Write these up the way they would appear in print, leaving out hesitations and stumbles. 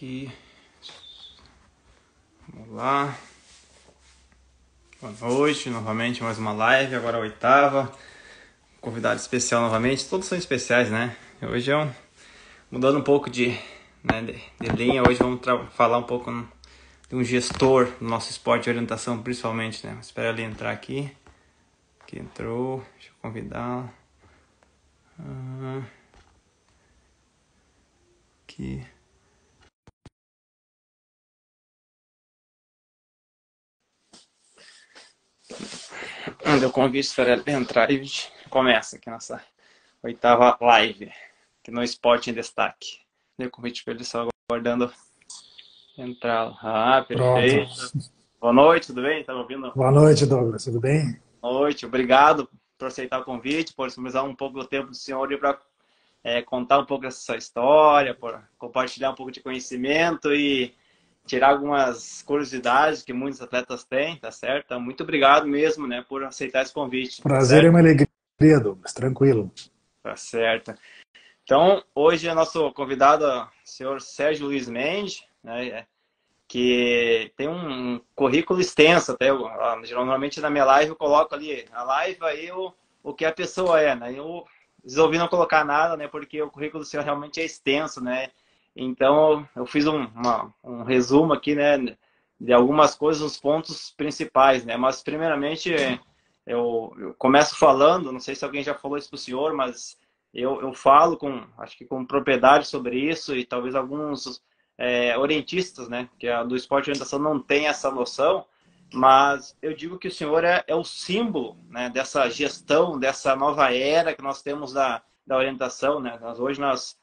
aqui. Vamos lá. Boa noite, novamente mais uma live, agora a oitava. Convidado especial novamente, todos são especiais, né? Hoje mudando um pouco de linha, hoje vamos falar um pouco de um gestor do nosso esporte de orientação, principalmente, né? Espero ele entrar aqui. Aqui entrou, deixa eu convidar. Aqui. Deu convite, espero ele entrar e começa aqui nossa oitava live, aqui no Esporte em Destaque. Deu convite para ele, só aguardando entrar. Perfeito. Pronto. Boa noite, tudo bem? Tá me ouvindo? Boa noite, Douglas. Tudo bem? Boa noite, obrigado por aceitar o convite, por disponibilizar um pouco do tempo do senhor para contar um pouco dessa sua história, por compartilhar um pouco de conhecimento e tirar algumas curiosidades que muitos atletas têm, tá certo? Então, muito obrigado mesmo, né, por aceitar esse convite, tá Prazer e certo? uma alegria, Douglas. Tranquilo. Tá certo. Então, hoje é nosso convidado, o senhor Sérgio Luiz Mendes, né, que tem um currículo extenso. Até geralmente na minha live eu coloco ali a live, aí o que a pessoa é, né? Eu resolvi não colocar nada, né? Porque o currículo do senhor realmente é extenso, né? Então, eu fiz um resumo aqui, né? De algumas coisas, os pontos principais, né? Mas, primeiramente, eu começo falando, não sei se alguém já falou isso para o senhor, mas eu falo acho que com propriedade sobre isso, e talvez alguns orientistas, né, que é do esporte de orientação não tem essa noção, mas eu digo que o senhor é o símbolo, né, dessa gestão, dessa nova era que nós temos da orientação, né? Hoje nós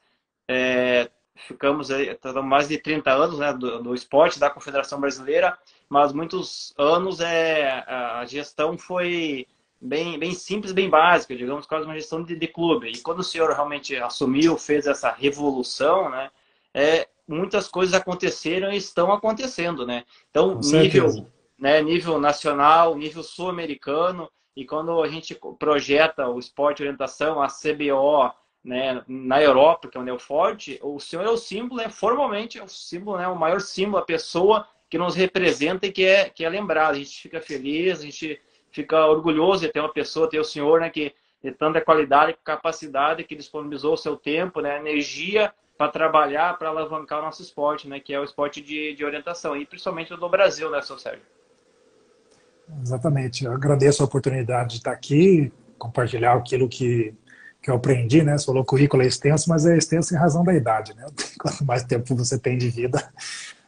ficamos aí, mais de 30 anos, né, do esporte, da Confederação Brasileira, mas muitos anos a gestão foi bem simples, bem básica, digamos, quase uma gestão de clube. E quando o senhor realmente assumiu, fez essa revolução, né, muitas coisas aconteceram e estão acontecendo, né? Então, Com certeza. nível nacional, nível sul-americano, e quando a gente projeta o esporte de orientação, a CBO, né, na Europa, que é onde é o forte, o senhor é o símbolo, formalmente é o símbolo, né, o maior símbolo, a pessoa que nos representa e que é lembrada. A gente fica feliz, a gente fica orgulhoso de ter uma pessoa, ter o senhor, né, que de tanta qualidade e capacidade, que disponibilizou o seu tempo, né, energia para trabalhar, para alavancar o nosso esporte, né, que é o esporte de orientação, e principalmente do Brasil, né, seu Sérgio? Exatamente. Eu agradeço a oportunidade de estar aqui, compartilhar aquilo que eu aprendi, né? Você falou que o currículo é extenso, mas é extenso em razão da idade, né? Quanto mais tempo você tem de vida,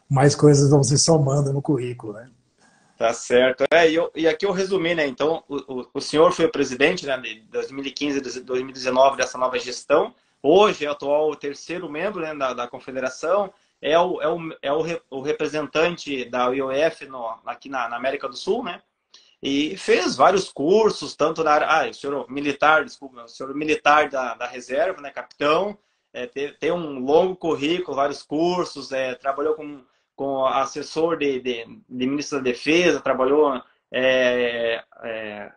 mais coisas vão se somando no currículo, né? Tá certo. E aqui eu resumi, né? Então, o senhor foi o presidente, né, de 2015 a 2019 dessa nova gestão. Hoje é o atual terceiro membro, né, da confederação. O representante da IOF aqui na América do Sul, né? E fez vários cursos, tanto na área. O senhor militar, desculpa, o senhor militar da reserva, né, capitão, tem um longo currículo, vários cursos, trabalhou com assessor de ministro da Defesa, trabalhou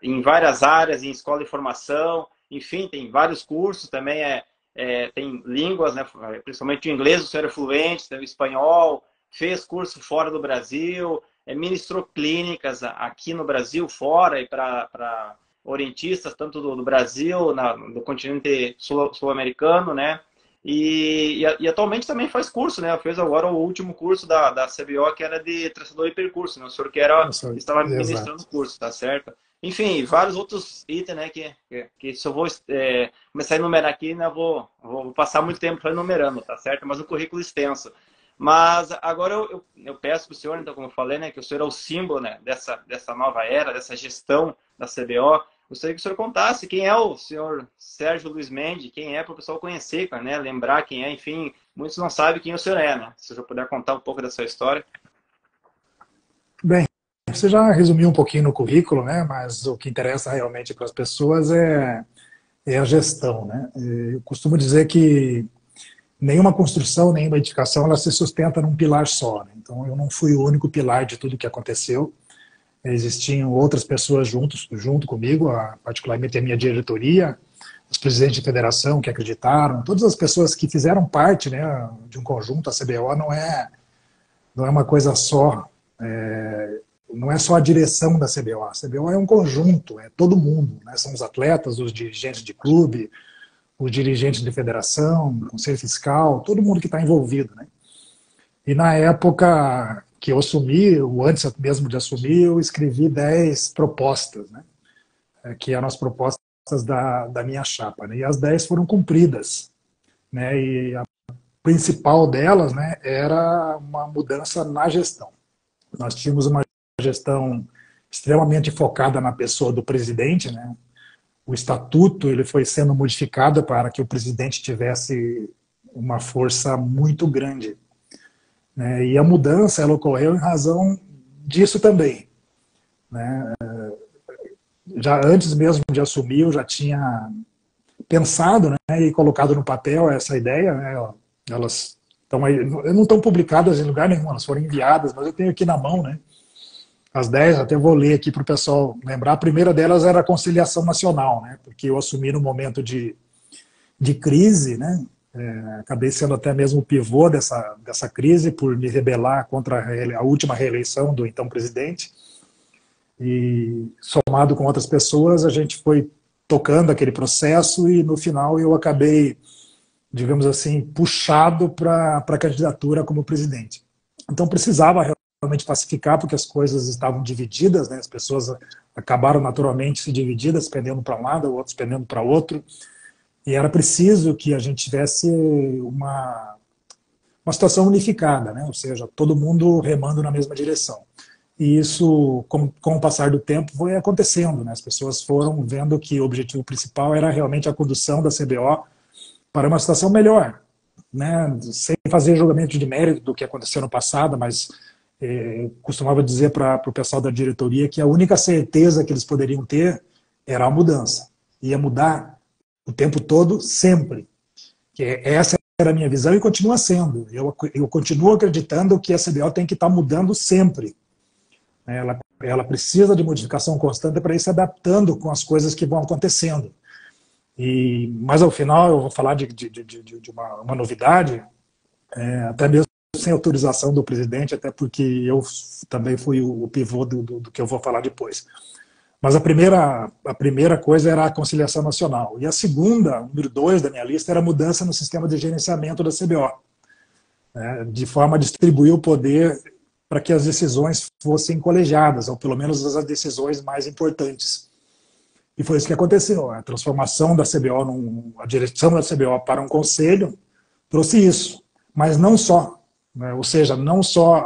em várias áreas, em escola de formação, enfim, tem vários cursos também, tem línguas, né, principalmente o inglês, o senhor é fluente, tem o espanhol, fez curso fora do Brasil, ministrou clínicas aqui no Brasil, fora, e para orientistas, tanto do Brasil, do continente sul-americano, né? E atualmente também faz curso, né? Fez agora o último curso da CBO, que era de traçador e percurso, né? O senhor estava ministrando o Exato. curso, tá certo? Enfim, vários outros itens, né? Que se eu vou começar a enumerar aqui, né? Vou passar muito tempo enumerando, tá certo? Mas um currículo extenso. Mas agora eu peço para o senhor, então, como eu falei, né, que o senhor é o símbolo, né, dessa nova era, dessa gestão da CBO. Gostaria que o senhor contasse quem é o senhor Sérgio Luiz Mendes, quem é, para o pessoal conhecer, né, lembrar quem é, enfim, muitos não sabem quem o senhor é, né? Se o senhor puder contar um pouco da sua história. Bem, você já resumiu um pouquinho no currículo, né? Mas o que interessa realmente para as pessoas é a gestão, né? Eu costumo dizer que nenhuma construção, nenhuma edificação, ela se sustenta num pilar só, né? Então, eu não fui o único pilar de tudo que aconteceu. Existiam outras pessoas junto comigo, particularmente a minha diretoria, os presidentes de federação que acreditaram, todas as pessoas que fizeram parte, né, de um conjunto. A CBO não é uma coisa só, não é só a direção da CBO. A CBO é um conjunto, é todo mundo, né? São os atletas, os dirigentes de clube, os dirigentes de federação, conselho fiscal, todo mundo que está envolvido, né? E na época que eu assumi, ou antes mesmo de assumir, eu escrevi 10 propostas, né? Que eram as propostas da minha chapa, né? E as 10 foram cumpridas, né? E a principal delas, né, era uma mudança na gestão. Nós tínhamos uma gestão extremamente focada na pessoa do presidente, né? O estatuto ele foi sendo modificado para que o presidente tivesse uma força muito grande, né? E a mudança ela ocorreu em razão disso também, né? Já antes mesmo de assumir, eu já tinha pensado, né, e colocado no papel essa ideia, né? Elas estão aí, não estão publicadas em lugar nenhum, elas foram enviadas, mas eu tenho aqui na mão, né? As 10, até vou ler aqui para o pessoal lembrar. A primeira delas era a conciliação nacional, né? Porque eu assumi no momento de crise, né? Acabei sendo até mesmo o pivô dessa crise por me rebelar contra a última reeleição do então presidente. E somado com outras pessoas, a gente foi tocando aquele processo e no final eu acabei, digamos assim, puxado para a candidatura como presidente. Então precisava realmente pacificar, porque as coisas estavam divididas, né? As pessoas acabaram naturalmente se divididas, pendendo para um lado, outros pendendo para outro, e era preciso que a gente tivesse uma situação unificada, né? Ou seja, todo mundo remando na mesma direção. E isso, com o passar do tempo, foi acontecendo, né? As pessoas foram vendo que o objetivo principal era realmente a condução da CBO para uma situação melhor, né? Sem fazer julgamento de mérito do que aconteceu no passado, mas costumava dizer para o pessoal da diretoria que a única certeza que eles poderiam ter era a mudança. Ia mudar o tempo todo, sempre. Essa era a minha visão e continua sendo. Eu continuo acreditando que a CBO tem que estar mudando sempre. Ela precisa de modificação constante para ir se adaptando com as coisas que vão acontecendo. Mas ao final eu vou falar de uma novidade, até mesmo sem autorização do presidente, até porque eu também fui o pivô do que eu vou falar depois. Mas a primeira coisa era a conciliação nacional. E a segunda, número 2 da minha lista, era a mudança no sistema de gerenciamento da CBO, né, de forma a distribuir o poder para que as decisões fossem colegiadas, ou pelo menos as decisões mais importantes. E foi isso que aconteceu. A transformação da CBO, a direção da CBO para um conselho, trouxe isso. Mas não só, né? Ou seja, não só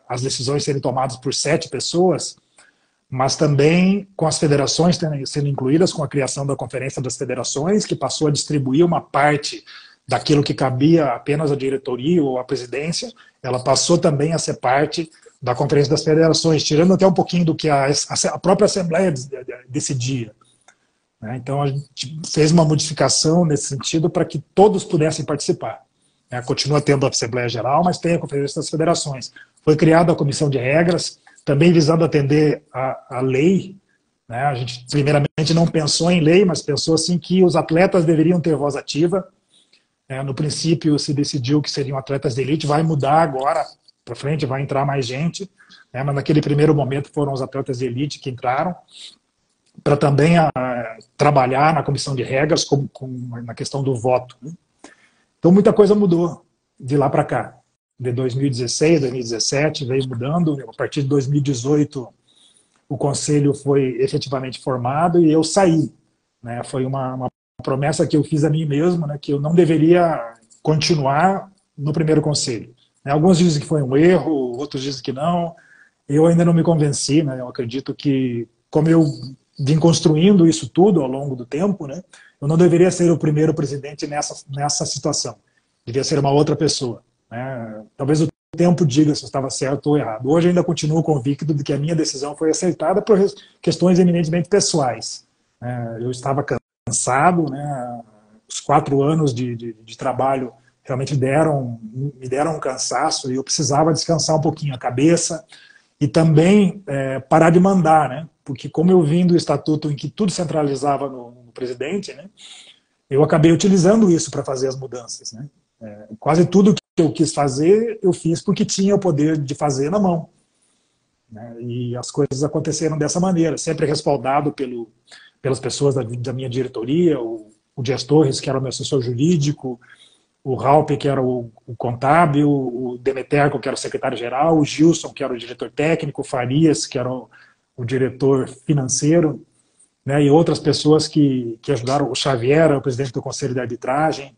as decisões serem tomadas por 7 pessoas, mas também com as federações sendo incluídas, com a criação da Conferência das Federações, que passou a distribuir uma parte daquilo que cabia apenas à diretoria ou à presidência, ela passou também a ser parte da Conferência das Federações, tirando até um pouquinho do que a própria Assembleia decidia. Então a gente fez uma modificação nesse sentido para que todos pudessem participar. Continua tendo a Assembleia Geral, mas tem a Conferência das Federações. Foi criada a Comissão de Regras, também visando atender a lei. A gente primeiramente não pensou em lei, mas pensou assim que os atletas deveriam ter voz ativa. No princípio se decidiu que seriam atletas de elite, vai mudar agora para frente, vai entrar mais gente, mas naquele primeiro momento foram os atletas de elite que entraram, para também trabalhar na comissão de regras na questão do voto. Então muita coisa mudou de lá para cá. De 2016, 2017 veio mudando, a partir de 2018 o conselho foi efetivamente formado e eu saí. Foi uma promessa que eu fiz a mim mesmo, que eu não deveria continuar no primeiro conselho. Alguns dizem que foi um erro, outros dizem que não. Eu ainda não me convenci. Eu acredito que, como eu vim construindo isso tudo ao longo do tempo, eu não deveria ser o primeiro presidente nessa situação. Devia ser uma outra pessoa. Talvez o tempo diga se eu estava certo ou errado. Hoje ainda continuo convicto de que a minha decisão foi acertada por questões eminentemente pessoais. Eu estava cansado, os 4 anos de trabalho realmente me deram um cansaço e eu precisava descansar um pouquinho a cabeça e também parar de mandar, porque como eu vim do estatuto em que tudo centralizava no presidente, eu acabei utilizando isso para fazer as mudanças, né? Quase tudo que eu quis fazer, eu fiz porque tinha o poder de fazer na mão, né? E as coisas aconteceram dessa maneira, sempre respaldado pelas pessoas da minha diretoria, o Dias Torres, que era o meu assessor jurídico, o Raupe, que era o contábil, o Demeterco, que era o secretário-geral, o Gilson, que era o diretor técnico, o Farias, que era o diretor financeiro, né, e outras pessoas que ajudaram, o Xavier, o presidente do Conselho de Arbitragem,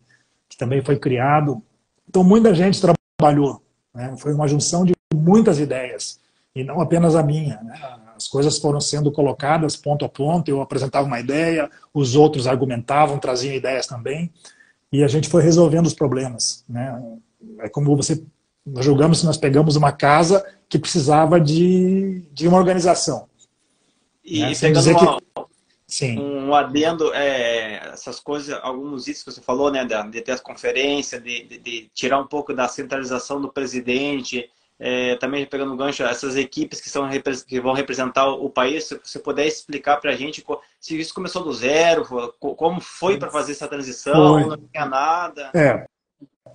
que também foi criado. Então, muita gente trabalhou, né, foi uma junção de muitas ideias, e não apenas a minha, né. As coisas foram sendo colocadas ponto a ponto, eu apresentava uma ideia, os outros argumentavam, traziam ideias também, e a gente foi resolvendo os problemas, né. É como nós julgamos que nós pegamos uma casa que precisava de uma organização. Né, E sem pegando dizer que... Sim. um adendo, essas coisas, alguns itens que você falou, né, de ter as conferências, de tirar um pouco da centralização do presidente, também pegando o gancho, essas equipes que vão representar o país, se você puder explicar para a gente se isso começou do zero, como foi para fazer essa transição, não tinha nada.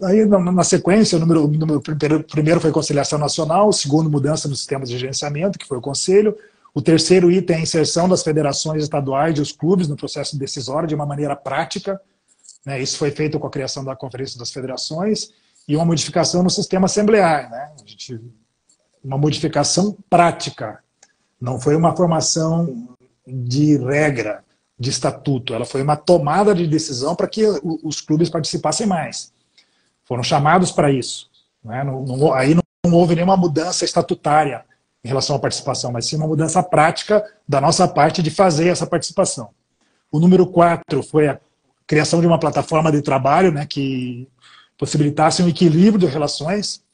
Aí, na sequência, o primeiro foi conciliação nacional, o segundo, mudança nos sistemas de gerenciamento, que foi o conselho. O terceiro item é a inserção das federações estaduais e os clubes no processo decisório de uma maneira prática, né? Isso foi feito com a criação da Conferência das Federações e uma modificação no sistema assemblear, né? Uma modificação prática. Não foi uma formação de regra, de estatuto. Ela foi uma tomada de decisão para que os clubes participassem mais. Foram chamados para isso, né? Aí não houve nenhuma mudança estatutária em relação à participação, mas sim uma mudança prática da nossa parte de fazer essa participação. O número 4 foi a criação de uma plataforma de trabalho, né, que possibilitasse um equilíbrio de relações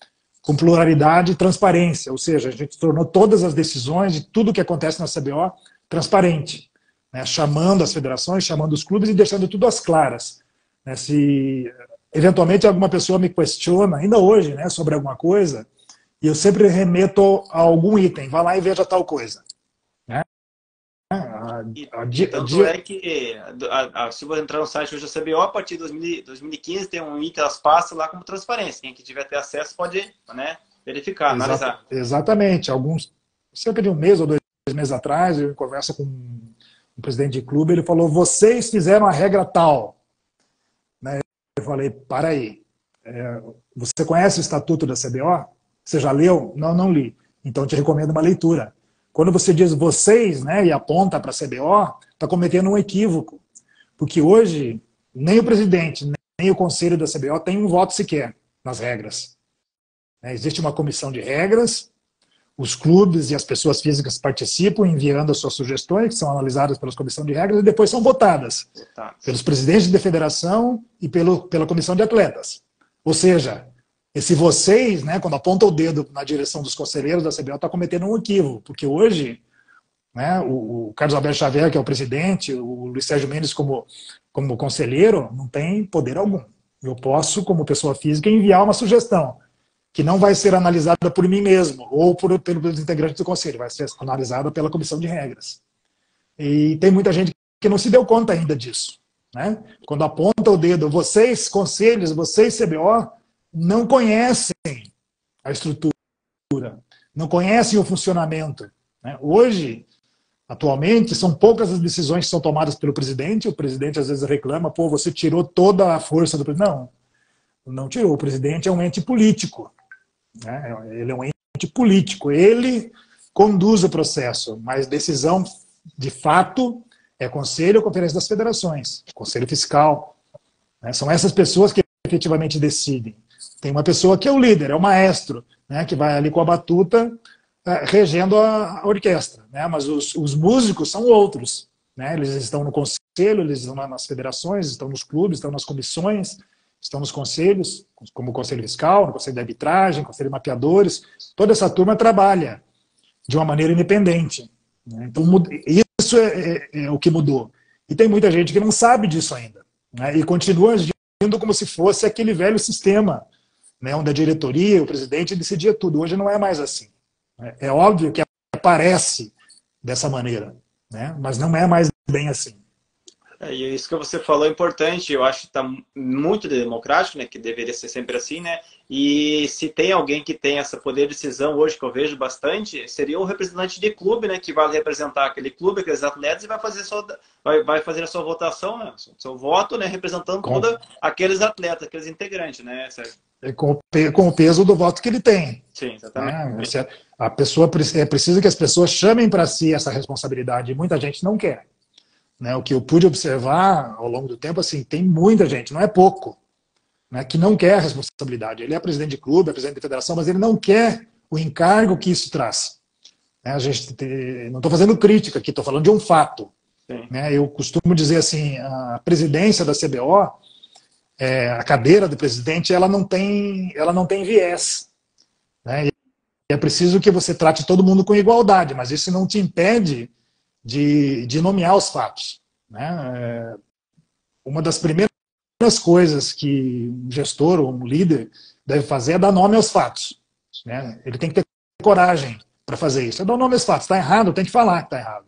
com pluralidade e transparência, ou seja, a gente tornou todas as decisões de tudo que acontece na CBO transparente, né, chamando as federações, chamando os clubes e deixando tudo às claras. Né, se eventualmente alguma pessoa me questiona, ainda hoje, né, sobre alguma coisa, e eu sempre remeto a algum item, vá lá e veja tal coisa. Né? Tanto é que, se você entrar no site hoje da CBO, a partir de 2015 tem um item das pastas lá como transparência. Quem tiver ter acesso pode, né, verificar, analisar. Exatamente. Cerca de um mês ou 2 meses atrás, eu converso com um presidente de clube, ele falou, vocês fizeram a regra tal. Né? Eu falei, para aí, você conhece o estatuto da CBO? Você já leu? Não, não li. Então eu te recomendo uma leitura. Quando você diz vocês, né, e aponta para a CBO, está cometendo um equívoco. Porque hoje, nem o presidente, nem o conselho da CBO tem um voto sequer nas regras. Existe uma comissão de regras, os clubes e as pessoas físicas participam enviando as suas sugestões, que são analisadas pela comissão de regras, e depois são votadas pelos presidentes de federação e pela comissão de atletas. Ou seja, esse vocês, né, quando aponta o dedo na direção dos conselheiros da CBO, está cometendo um equívoco, porque hoje, né, o Carlos Alberto Xavier, que é o presidente, o Luiz Sérgio Mendes como conselheiro, não tem poder algum. Eu posso, como pessoa física, enviar uma sugestão, que não vai ser analisada por mim mesmo, ou pelos integrantes do conselho, vai ser analisada pela comissão de regras. E tem muita gente que não se deu conta ainda disso. Né? Quando aponta o dedo, vocês, conselhos, vocês, CBO, não conhecem a estrutura, não conhecem o funcionamento. Né? Hoje, atualmente, são poucas as decisões que são tomadas pelo presidente. O presidente às vezes reclama, pô, você tirou toda a força do presidente. Não, não tirou. O presidente é um ente político. Né? Ele é um ente político. Ele conduz o processo, mas decisão, de fato, é Conselho ou Conferência das Federações, Conselho Fiscal. Né? São essas pessoas que efetivamente decidem. Tem uma pessoa que é o líder, é o maestro, né, que vai ali com a batuta regendo a orquestra. Né, mas os músicos são outros. Né, eles estão no conselho, eles estão nas federações, estão nos clubes, estão nas comissões, estão nos conselhos, como o Conselho Fiscal, no Conselho de Arbitragem, Conselho de Mapeadores. Toda essa turma trabalha de uma maneira independente. Né, então, isso é o que mudou. E tem muita gente que não sabe disso ainda. Né, e continua agindo como se fosse aquele velho sistema, né, onde a diretoria, o presidente decidia tudo. Hoje não é mais assim. É óbvio que aparece dessa maneira, né, mas não é mais bem assim. E isso que você falou é importante, eu acho que está muito democrático, né, que deveria ser sempre assim, né, e se tem alguém que tem essa poder de decisão hoje, que eu vejo bastante, seria o representante de clube, né, que vai representar aquele clube, aqueles atletas, e vai fazer, vai fazer a sua votação, né, seu voto, né, representando Com, todos aqueles atletas, aqueles integrantes, né, Sérgio? com o peso do voto que ele tem. Sim, exatamente. Né? A pessoa precisa que as pessoas chamem para si essa responsabilidade, e muita gente não quer. Né? O que eu pude observar ao longo do tempo, assim, tem muita gente, não é pouco, né, que não quer a responsabilidade. Ele é presidente de clube, é presidente de federação, mas ele não quer o encargo que isso traz. Né? Não estou fazendo crítica aqui, estou falando de um fato. Né? Eu costumo dizer assim, a presidência da CBO, a cadeira do presidente, ela não tem viés. Né? E é preciso que você trate todo mundo com igualdade, mas isso não te impede de nomear os fatos. Né? Uma das primeiras coisas que um gestor ou um líder deve fazer é dar nome aos fatos. Né? Ele tem que ter coragem para fazer isso. É dar nome aos fatos. Está errado, tem que falar que está errado.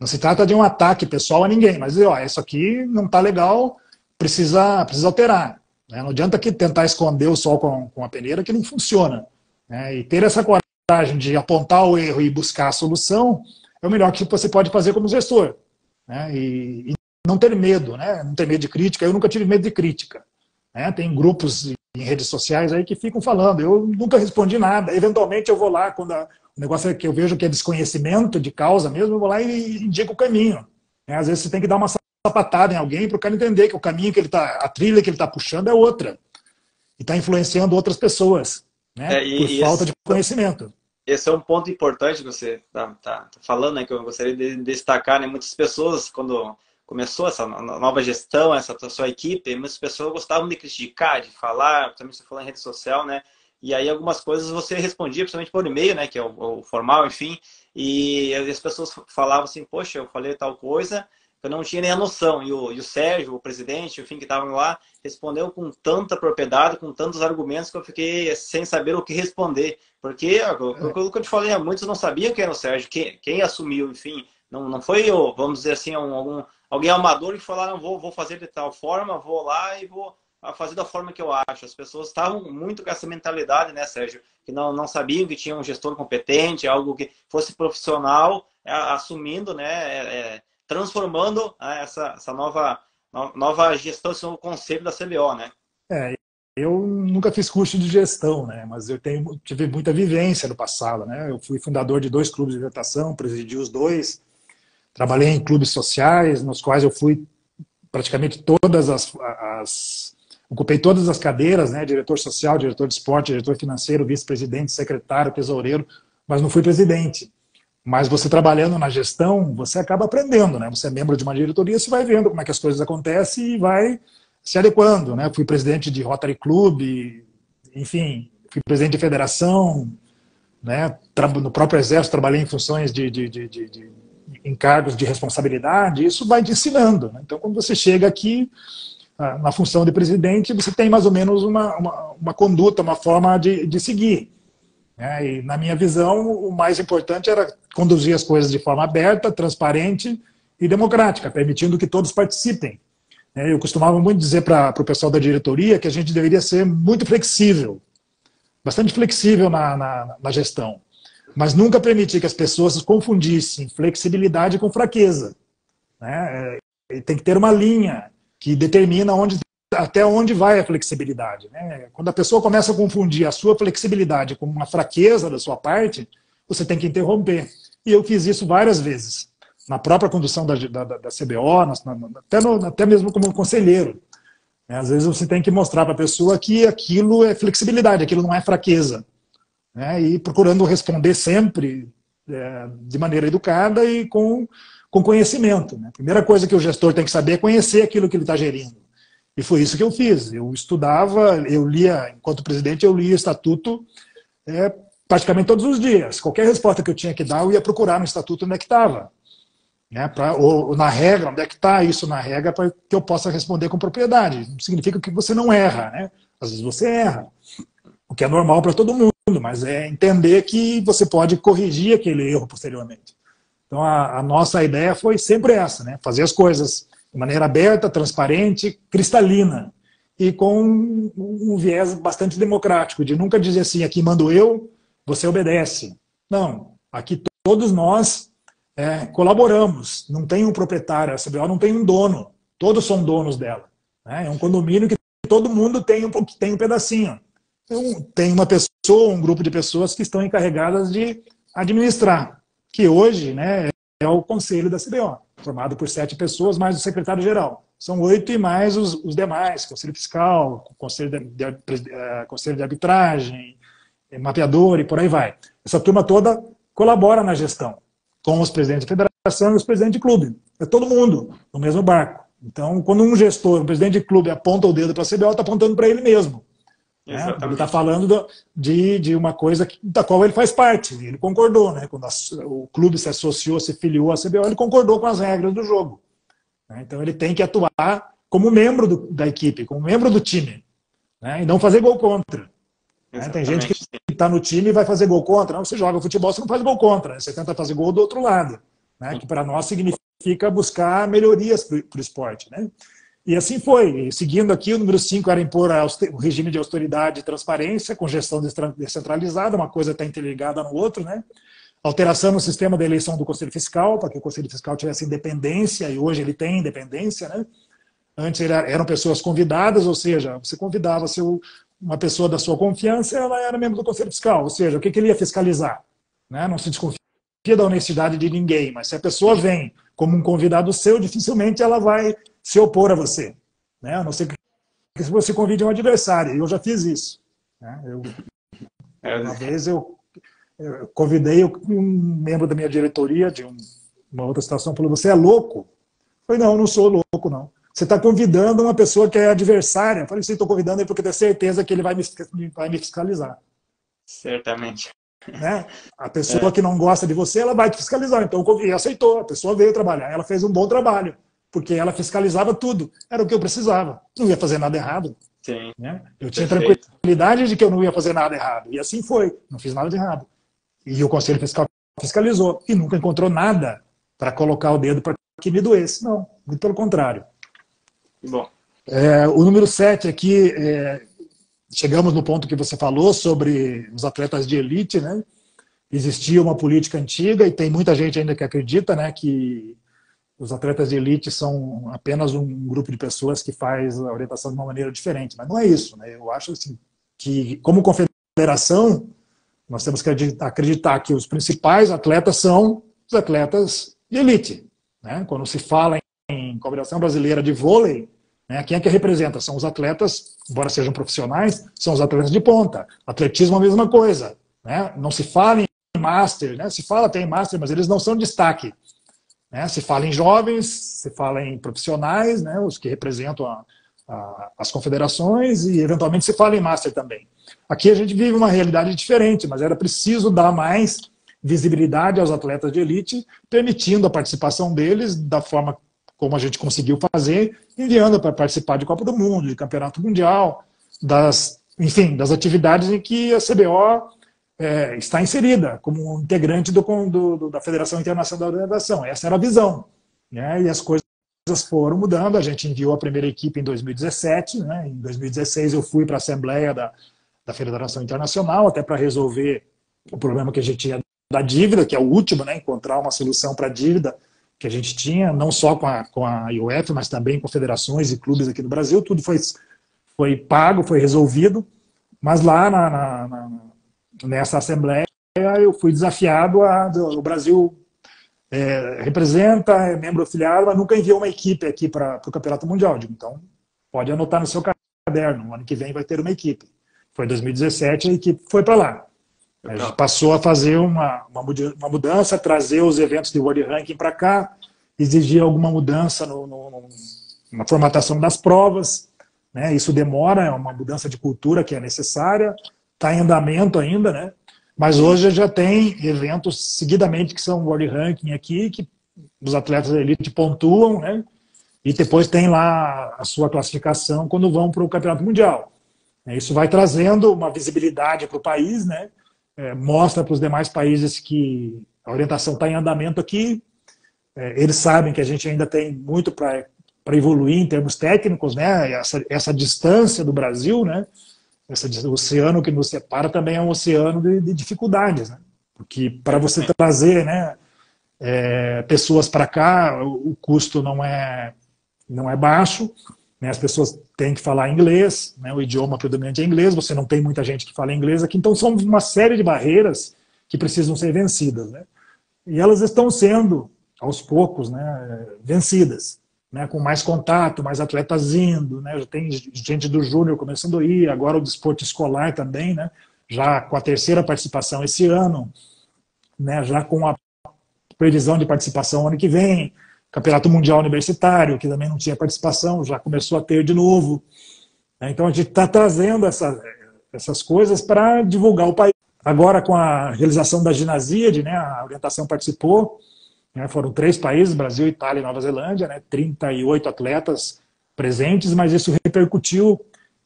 Não se trata de um ataque pessoal a ninguém, mas ó, isso aqui não está legal, precisa alterar. Né? Não adianta que tentar esconder o sol com a peneira, que não funciona. Né? E ter essa coragem de apontar o erro e buscar a solução é o melhor que você pode fazer como gestor. Né? E não ter medo, né? Não ter medo de crítica. Eu nunca tive medo de crítica. Né? Tem grupos em redes sociais aí que ficam falando. Eu nunca respondi nada. Eventualmente eu vou lá, quando o negócio é que eu vejo que é desconhecimento de causa mesmo, eu vou lá e indico o caminho. Né? Às vezes você tem que dar uma sapatada em alguém para o cara entender que o caminho que ele está, a trilha que ele está puxando é outra. E está influenciando outras pessoas, né? Por falta de conhecimento. Esse é um ponto importante que você tá falando, né, que eu gostaria de destacar. Né? Muitas pessoas, quando começou essa nova gestão, essa sua equipe, muitas pessoas gostavam de criticar, de falar, também você falou em rede social, né? E aí algumas coisas você respondia, principalmente por e-mail, né, que é o formal, enfim, e as pessoas falavam assim, poxa, eu falei tal coisa, eu não tinha nem a noção. E o Sérgio, o presidente, enfim, que estavam lá, respondeu com tanta propriedade, com tantos argumentos, que eu fiquei sem saber o que responder. Porque, o que eu te falei, muitos não sabiam quem era o Sérgio, quem assumiu, enfim. Não foi, vamos dizer assim, alguém amador que falou, não, vou fazer de tal forma, vou lá e vou fazer da forma que eu acho. As pessoas estavam muito com essa mentalidade, né, Sérgio? Que não sabiam que tinha um gestor competente, algo que fosse profissional, assumindo, né, transformando essa nova gestão, esse novo conceito da CBO, né? Eu nunca fiz curso de gestão, né? Mas eu tive muita vivência no passado, né? Eu fui fundador de 2 clubes de natação, presidi os 2, trabalhei em clubes sociais, nos quais eu fui praticamente ocupei todas as cadeiras, né? Diretor social, diretor de esporte, diretor financeiro, vice-presidente, secretário, tesoureiro, mas não fui presidente. Mas você trabalhando na gestão, você acaba aprendendo, né? Você é membro de uma diretoria, você vai vendo como é que as coisas acontecem e vai se adequando, né? Fui presidente de Rotary Club, enfim, fui presidente de federação, né? No próprio exército trabalhei em funções de encargos de responsabilidade, isso vai te ensinando, né? Então, quando você chega aqui na função de presidente, você tem mais ou menos uma conduta, uma forma de seguir. E, na minha visão, o mais importante era conduzir as coisas de forma aberta, transparente e democrática, permitindo que todos participem. Eu costumava muito dizer para o pessoal da diretoria que a gente deveria ser muito flexível, bastante flexível na gestão, mas nunca permitir que as pessoas confundissem flexibilidade com fraqueza. Tem que ter uma linha que determina até onde vai a flexibilidade. Quando a pessoa começa a confundir a sua flexibilidade com uma fraqueza da sua parte, você tem que interromper. E eu fiz isso várias vezes, na própria condução da CBO, até mesmo como conselheiro. Às vezes você tem que mostrar para a pessoa que aquilo é flexibilidade, aquilo não é fraqueza. E procurando responder sempre de maneira educada e com conhecimento. A primeira coisa que o gestor tem que saber é conhecer aquilo que ele está gerindo. E foi isso que eu fiz. Eu estudava, eu lia, enquanto presidente, eu lia o estatuto praticamente todos os dias. Qualquer resposta que eu tinha que dar, eu ia procurar no estatuto onde é que estava. Ou na regra, onde é que está isso na regra para que eu possa responder com propriedade. Não significa que você não erra, né? Às vezes você erra, o que é normal para todo mundo, mas é entender que você pode corrigir aquele erro posteriormente. Então a nossa ideia foi sempre essa, né? Fazer as coisas de maneira aberta, transparente, cristalina, e com um viés bastante democrático, de nunca dizer assim, aqui mando eu, você obedece. Não, aqui todos nós colaboramos, não tem um proprietário, a CBO não tem um dono, todos são donos dela. Né? É um condomínio que todo mundo tem um pedacinho. Então, tem uma pessoa, um grupo de pessoas que estão encarregadas de administrar, que hoje, né, é o conselho da CBO, formado por 7 pessoas, mais o secretário-geral. São 8 e mais os demais, conselho fiscal, conselho de arbitragem, mapeador e por aí vai. Essa turma toda colabora na gestão, com os presidentes de federação e os presidentes de clube. É todo mundo no mesmo barco. Então, quando um gestor, um presidente de clube aponta o dedo para a CBO, está apontando para ele mesmo. Né? Ele está falando de uma coisa da qual ele faz parte. Ele concordou. Né? Quando o clube se associou, se filiou à CBO, ele concordou com as regras do jogo. Né? Então, ele tem que atuar como membro da equipe, como membro do time. Né? E não fazer gol contra. Né? Tem gente que está no time e vai fazer gol contra. Não, você joga futebol, você não faz gol contra. Né? Você tenta fazer gol do outro lado. Né? Que para nós significa buscar melhorias para o esporte. Né? E assim foi. Seguindo aqui, o número 5 era impor o regime de austeridade e transparência, com gestão descentralizada, uma coisa está interligada no outro, né? Alteração no sistema da eleição do Conselho Fiscal, para que o Conselho Fiscal tivesse independência, e hoje ele tem independência, né? Antes eram pessoas convidadas, ou seja, você convidava uma pessoa da sua confiança, ela era membro do Conselho Fiscal, ou seja, o que ele ia fiscalizar? Né? Não se desconfia da honestidade de ninguém, mas se a pessoa vem como um convidado seu, dificilmente ela vai se opor a você. Né? A não ser que você convide um adversário. Eu já fiz isso. Né? Uma vez eu convidei um membro da minha diretoria de uma outra situação, falou, você é louco? Eu falei, não sou louco, não. Você está convidando uma pessoa que é adversária. Eu falei, sim, estou convidando ele porque eu tenho certeza que ele vai me fiscalizar. Certamente. Né? A pessoa que não gosta de você, ela vai te fiscalizar. Então, e aceitou. A pessoa veio trabalhar. Ela fez um bom trabalho. Porque ela fiscalizava tudo. Era o que eu precisava. Não ia fazer nada errado. Sim. Né? Eu tinha tranquilidade de que eu não ia fazer nada errado. E assim foi. Não fiz nada de errado. E o Conselho Fiscal fiscalizou. E nunca encontrou nada para colocar o dedo para que me doesse. Não. Muito pelo contrário. Bom. O número 7 aqui, chegamos no ponto que você falou sobre os atletas de elite. Né? Existia uma política antiga e tem muita gente ainda que acredita, né, que os atletas de elite são apenas um grupo de pessoas que faz a orientação de uma maneira diferente. Mas não é isso. Né? Eu acho assim, que, como confederação, nós temos que acreditar que os principais atletas são os atletas de elite. Né? Quando se fala em Confederação Brasileira de Vôlei, né, quem é que representa? São os atletas, embora sejam profissionais, são os atletas de ponta. Atletismo é a mesma coisa. Né? Não se fala em master, né? Se fala até em master, mas eles não são destaque. Né? Se fala em jovens, se fala em profissionais, né? Os que representam as confederações, e eventualmente se fala em master também. Aqui a gente vive uma realidade diferente, mas era preciso dar mais visibilidade aos atletas de elite, permitindo a participação deles da forma como a gente conseguiu fazer, enviando para participar de Copa do Mundo, de Campeonato Mundial, enfim, das atividades em que a CBO está inserida como um integrante da Federação Internacional da Natação. Essa era a visão. Né? E as coisas foram mudando. A gente enviou a primeira equipe em 2017. Né? Em 2016 eu fui para a Assembleia da Federação Internacional, até para resolver o problema que a gente tinha da dívida, que é o último, né? Encontrar uma solução para a dívida que a gente tinha, não só com a IOF, mas também com federações e clubes aqui no Brasil. Tudo foi pago, foi resolvido. Mas lá nessa Assembleia eu fui desafiado o Brasil representa, é membro afiliado, mas nunca enviou uma equipe aqui para o Campeonato Mundial. Então, pode anotar no seu caderno, no ano que vem vai ter uma equipe. Foi em 2017, a equipe foi para lá. A gente passou a fazer uma mudança, trazer os eventos de World Ranking para cá, exigir alguma mudança na formatação das provas. Né? Isso demora, é uma mudança de cultura que é necessária, está em andamento ainda, né? Mas hoje já tem eventos seguidamente que são World Ranking aqui, que os atletas da elite pontuam, né? E depois tem lá a sua classificação quando vão para o Campeonato Mundial. Isso vai trazendo uma visibilidade para o país, né? Mostra para os demais países que a orientação está em andamento aqui. Eles sabem que a gente ainda tem muito para para evoluir em termos técnicos, né? Essa distância do Brasil, né? O oceano que nos separa também é um oceano de dificuldades, né? Porque para você trazer, né, pessoas para cá, o custo não é baixo, né? As pessoas têm que falar inglês, né? O idioma predominante é inglês, você não tem muita gente que fala inglês aqui, então são uma série de barreiras que precisam ser vencidas, né? E elas estão sendo, aos poucos, né, vencidas, né, com mais contato, mais atletas indo, né, já tem gente do júnior começando a ir, agora o desporto escolar também, né, já com a terceira participação esse ano, né, já com a previsão de participação ano que vem, Campeonato Mundial Universitário, que também não tinha participação, já começou a ter de novo, né, então a gente está trazendo essas coisas para divulgar o país. Agora com a realização da Ginasíade, né, a orientação participou, foram 3 países, Brasil, Itália e Nova Zelândia, né, 38 atletas presentes, mas isso repercutiu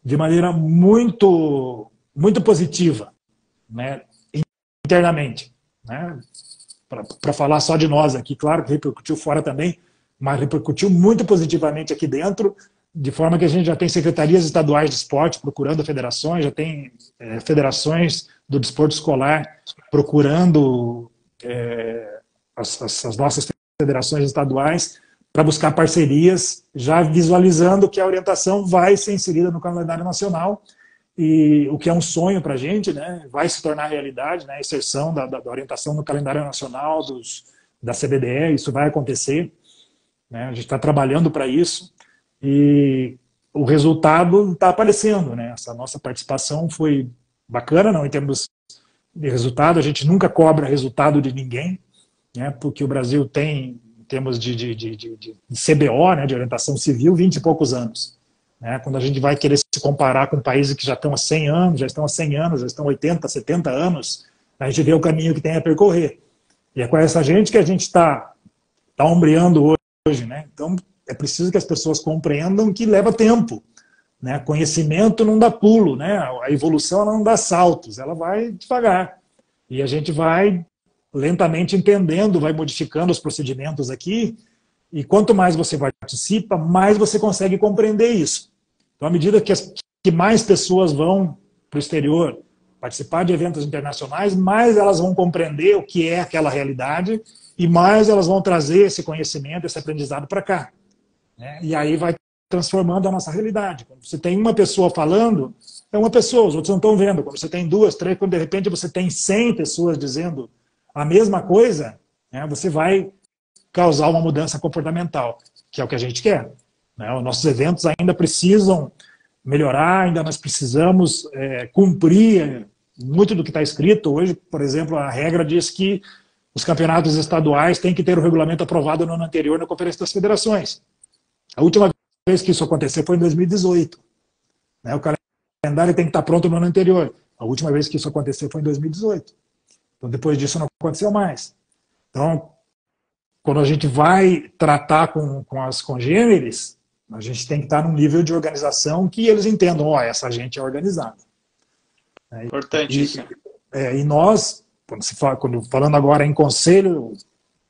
de maneira muito, muito positiva, né, internamente. Né, para falar só de nós aqui, claro que repercutiu fora também, mas repercutiu muito positivamente aqui dentro, de forma que a gente já tem secretarias estaduais de esporte procurando federações, já tem federações do desporto escolar procurando as nossas federações estaduais para buscar parcerias, já visualizando que a orientação vai ser inserida no calendário nacional, e o que é um sonho para a gente, né, vai se tornar realidade, né, a inserção da orientação no calendário nacional da CBDE, isso vai acontecer, né, a gente está trabalhando para isso, e o resultado está aparecendo, né, essa nossa participação foi bacana, não em termos de resultado, a gente nunca cobra resultado de ninguém, né, porque o Brasil tem, em termos de CBO, né, de orientação civil, 20 e poucos anos. Né, quando a gente vai querer se comparar com países que já estão há 100 anos, já estão há 100 anos, já estão há 80, 70 anos, a gente vê o caminho que tem a percorrer. E é com essa gente que a gente está ombreando hoje. Né? Então, é preciso que as pessoas compreendam que leva tempo. Né? Conhecimento não dá pulo, né? A evolução ela não dá saltos, ela vai devagar. E a gente vai lentamente entendendo, vai modificando os procedimentos aqui, e quanto mais você participa, mais você consegue compreender isso. Então, à medida que mais pessoas vão para o exterior participar de eventos internacionais, mais elas vão compreender o que é aquela realidade e mais elas vão trazer esse conhecimento, esse aprendizado para cá. Né? E aí vai transformando a nossa realidade. Quando você tem uma pessoa falando, é uma pessoa, os outros não estão vendo. Quando você tem 2, 3, quando de repente você tem 100 pessoas dizendo a mesma coisa, né, você vai causar uma mudança comportamental, que é o que a gente quer. Né? Os nossos eventos ainda precisam melhorar, ainda nós precisamos cumprir muito do que está escrito. Hoje, por exemplo, a regra diz que os campeonatos estaduais têm que ter o regulamento aprovado no ano anterior na Conferência das Federações. A última vez que isso aconteceu foi em 2018. Né? O calendário tem que estar pronto no ano anterior. A última vez que isso aconteceu foi em 2018. Então, depois disso, não aconteceu mais. Então, quando a gente vai tratar com as congêneres, a gente tem que estar num nível de organização que eles entendam, essa gente é organizada. Importante isso. E nós, falando agora em conselho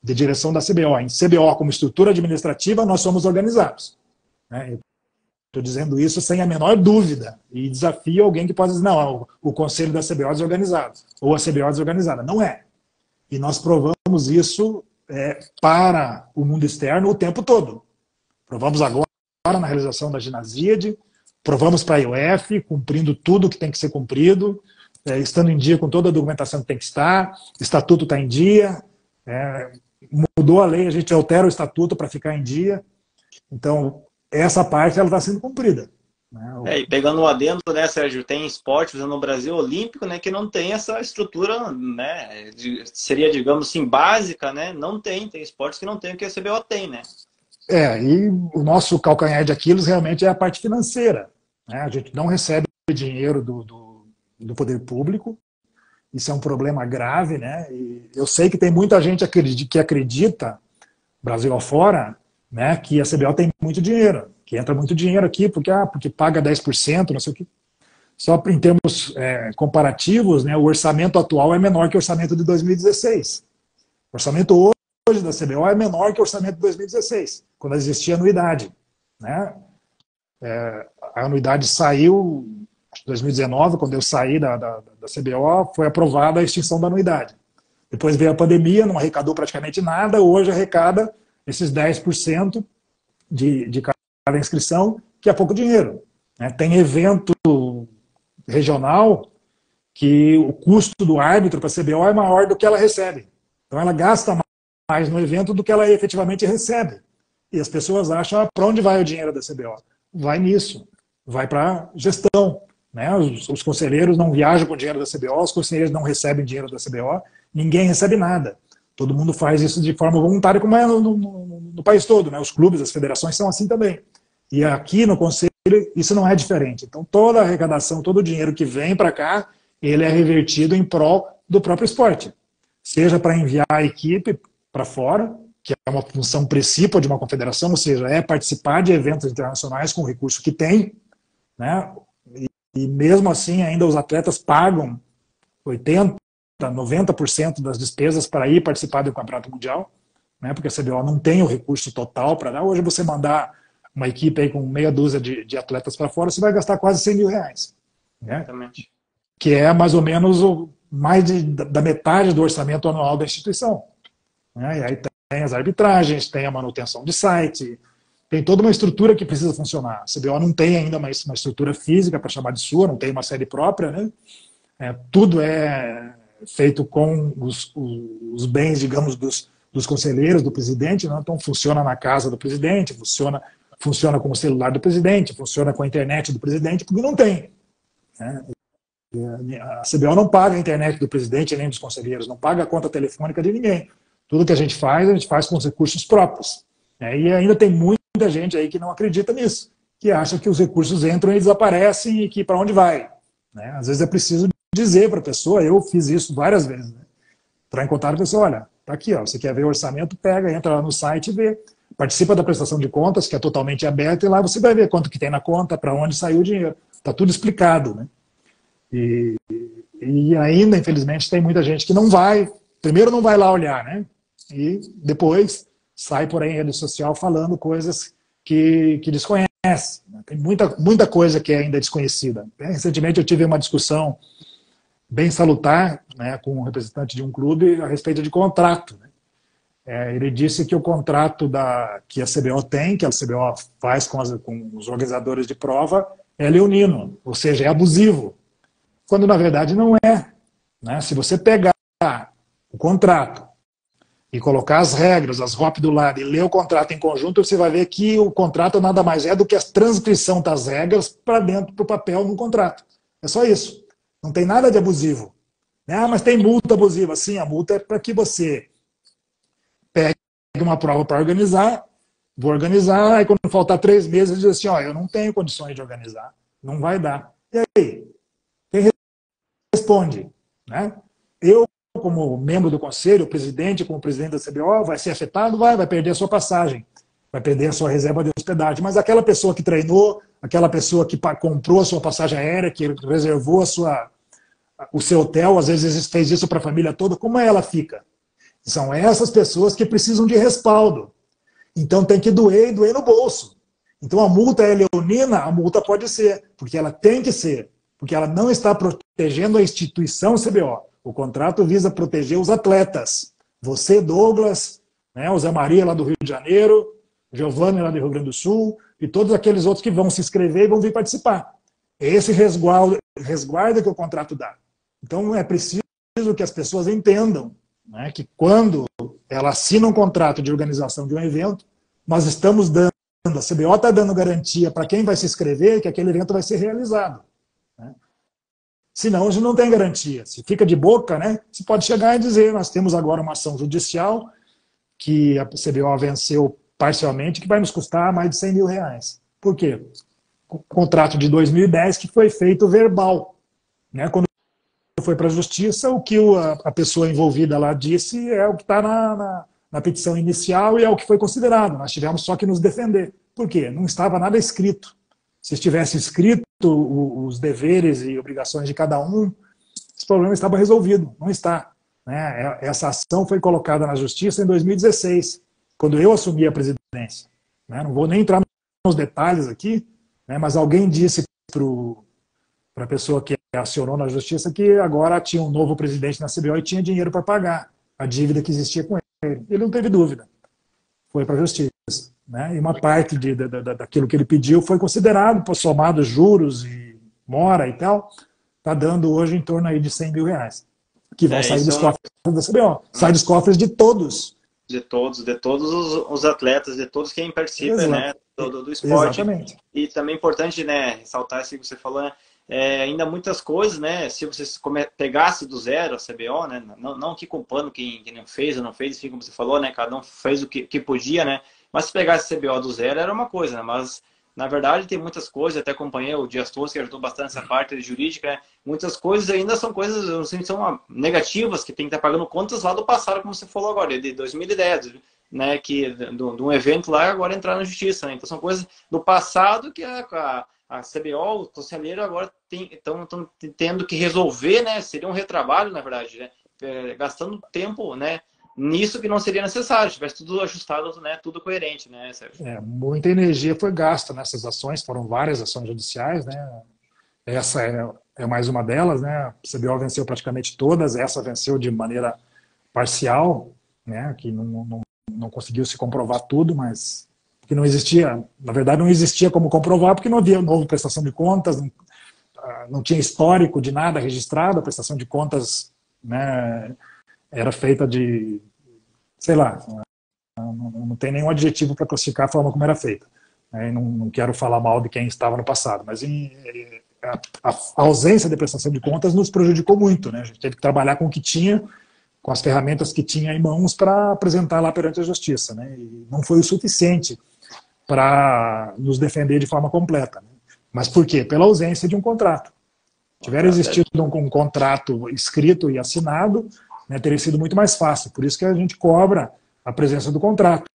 de direção da CBO, em CBO como estrutura administrativa, nós somos organizados. Né? Estou dizendo isso sem a menor dúvida e desafio alguém que pode dizer, não, o conselho da CBO é desorganizado, ou a CBO é desorganizada. Não é. E nós provamos isso para o mundo externo o tempo todo. Provamos agora na realização da Ginasíade, provamos para a IOF, cumprindo tudo que tem que ser cumprido, estando em dia com toda a documentação que tem que estar, o estatuto está em dia, mudou a lei, a gente altera o estatuto para ficar em dia. Então, essa parte ela está sendo cumprida. Né? E pegando um adendo, né, Sérgio, tem esportes no Brasil olímpico, né, que não tem essa estrutura, né, seria, digamos assim, básica, né? Não tem esportes que não tem o que a CBO tem, né? E o nosso calcanhar de Aquiles realmente é a parte financeira. Né? A gente não recebe dinheiro do poder público, isso é um problema grave, né? E eu sei que tem muita gente que acredita, Brasil afora, né, que a CBO tem muito dinheiro, que entra muito dinheiro aqui porque paga 10%, não sei o que. Só em termos comparativos, né, o orçamento atual é menor que o orçamento de 2016. O orçamento hoje da CBO é menor que o orçamento de 2016, quando existia anuidade. né? A anuidade saiu em 2019, quando eu saí da CBO, foi aprovada a extinção da anuidade. Depois veio a pandemia, não arrecadou praticamente nada, hoje arrecada esses 10% de cada inscrição, que é pouco dinheiro, né? Tem evento regional que o custo do árbitro para a CBO é maior do que ela recebe. Então ela gasta mais no evento do que ela efetivamente recebe. E as pessoas acham, para onde vai o dinheiro da CBO? Vai nisso, vai para gestão. Né? Os conselheiros não viajam com o dinheiro da CBO, os conselheiros não recebem dinheiro da CBO, ninguém recebe nada. Todo mundo faz isso de forma voluntária, como é no país todo. Né? Os clubes, as federações são assim também. E aqui no conselho, isso não é diferente. Então toda a arrecadação, todo o dinheiro que vem para cá, ele é revertido em prol do próprio esporte. Seja para enviar a equipe para fora, que é uma função principal de uma confederação, ou seja, é participar de eventos internacionais com o recurso que tem, né? E mesmo assim ainda os atletas pagam 80%, 90% das despesas para ir participar do Campeonato Mundial, né? Porque a CBO não tem o recurso total para dar. Hoje você mandar uma equipe aí com meia dúzia de atletas para fora, você vai gastar quase 100 mil reais. Né? Exatamente. Que é mais ou menos mais da metade do orçamento anual da instituição. Né? E aí tem as arbitragens, tem a manutenção de site, tem toda uma estrutura que precisa funcionar. A CBO não tem ainda uma estrutura física para chamar de sua, não tem uma sede própria. Né? Tudo é feito com os bens, digamos, dos conselheiros, do presidente. Né? Então funciona na casa do presidente, funciona com o celular do presidente, funciona com a internet do presidente, porque não tem. Né? A CBO não paga a internet do presidente nem dos conselheiros, não paga a conta telefônica de ninguém. Tudo que a gente faz com os recursos próprios. E ainda tem muita gente aí que não acredita nisso, que acha que os recursos entram e desaparecem e que para onde vai. Às vezes é preciso dizer para a pessoa, eu fiz isso várias vezes, entrar em contato com a pessoa, olha, tá aqui, ó, você quer ver o orçamento, pega, entra lá no site e vê. Participa da prestação de contas, que é totalmente aberta, e lá você vai ver quanto que tem na conta, para onde saiu o dinheiro. Está tudo explicado. Né? E ainda, infelizmente, tem muita gente que não vai, primeiro não vai lá olhar, né? E depois sai por aí em rede social falando coisas que desconhece. Né? Tem muita coisa que é ainda desconhecida. Recentemente eu tive uma discussão bem salutar, né, com um representante de um clube a respeito de contrato. Né? Ele disse que o contrato que a CBO tem, que a CBO faz com os organizadores de prova, é leonino, ou seja, é abusivo. Quando na verdade não é. Né? Se você pegar o contrato e colocar as regras, as ROP do lado e ler o contrato em conjunto, você vai ver que o contrato nada mais é do que a transcrição das regras para dentro do papel no contrato. É só isso. Não tem nada de abusivo. Mas tem multa abusiva. Sim, a multa é para que você pegue uma prova para organizar, vou organizar, aí quando faltar 3 meses, diz assim, eu não tenho condições de organizar, não vai dar. E aí? Quem responde? Né? Eu, como membro do conselho, o presidente, como presidente da CBO, vai ser afetado? Vai perder a sua passagem, vai perder a sua reserva de hospedagem, mas aquela pessoa que treinou, aquela pessoa que comprou a sua passagem aérea, que reservou o seu hotel, às vezes fez isso para a família toda, como ela fica? São essas pessoas que precisam de respaldo. Então tem que doer e doer no bolso. Então a multa é leonina, a multa pode ser, porque ela tem que ser, porque ela não está protegendo a instituição CBO. O contrato visa proteger os atletas. Você, Douglas, né, o Zé Maria lá do Rio de Janeiro, Giovanni lá do Rio Grande do Sul, e todos aqueles outros que vão se inscrever e vão vir participar. É esse resguardo que o contrato dá. Então é preciso que as pessoas entendam, né, que quando ela assina um contrato de organização de um evento, nós estamos dando, a CBO está dando garantia para quem vai se inscrever que aquele evento vai ser realizado. Né? Senão, hoje não tem garantia. Se fica de boca, né, você pode chegar e dizer, nós temos agora uma ação judicial que a CBO venceu parcialmente, que vai nos custar mais de 100 mil reais. Por quê? O contrato de 2010 que foi feito verbal. Né? Quando foi para a justiça, o que a pessoa envolvida lá disse é o que está na petição inicial e é o que foi considerado. Nós tivemos só que nos defender. Por quê? Não estava nada escrito. Se estivesse escrito os deveres e obrigações de cada um, esse problema estava resolvido. Não está. Né? Essa ação foi colocada na justiça em 2016, quando eu assumi a presidência. Né? Não vou nem entrar os detalhes aqui, né, mas alguém disse para a pessoa que acionou na justiça que agora tinha um novo presidente na CBO e tinha dinheiro para pagar a dívida que existia com ele. Ele não teve dúvida, foi para a justiça. Né, e uma parte daquilo que ele pediu foi considerado, por somado juros e mora e tal, está dando hoje em torno aí de R$100.000, que vão sair dos cofres da CBO. Sai dos cofres de todos. De todos os atletas, de todos quem participa, né, do esporte. Exatamente. E também é importante, né, ressaltar isso que você falou, né, ainda muitas coisas, né, se você pegasse do zero a CBO, né, não que culpando quem não fez ou não fez, enfim, como você falou, né, cada um fez o que podia, né, mas se pegasse a CBO do zero era uma coisa, né, mas na verdade tem muitas coisas, até acompanhei o Dias Tours, que ajudou bastante essa parte jurídica, né, muitas coisas ainda são coisas, eu não sei se são negativas, que tem que estar pagando contas lá do passado, como você falou agora, de 2010, né, que de um evento lá agora entrar na justiça, né, então são coisas do passado que a CBO, o conselheiro agora estão tendo que resolver, né? Seria um retrabalho, na verdade, né? Gastando tempo, né? Nisso que não seria necessário, se tivesse tudo ajustado, né? Tudo coerente, né, Sérgio? Muita energia foi gasta nessas ações, foram várias ações judiciais, né? Essa é mais uma delas, né? A CBO venceu praticamente todas, essa venceu de maneira parcial, né? Que não conseguiu se comprovar tudo, mas que não existia, na verdade não existia como comprovar, porque não havia nova prestação de contas, não tinha histórico de nada registrado, a prestação de contas, né, era feita de, sei lá, não tem nenhum adjetivo para classificar a forma como era feita. Não quero falar mal de quem estava no passado, mas a ausência de prestação de contas nos prejudicou muito, né? A gente teve que trabalhar com o que tinha, com as ferramentas que tinha em mãos para apresentar lá perante a justiça, né? E não foi o suficiente para nos defender de forma completa. Né? Mas por quê? Pela ausência de um contrato. Se tiver existido um contrato escrito e assinado, né, teria sido muito mais fácil. Por isso que a gente cobra a presença do contrato,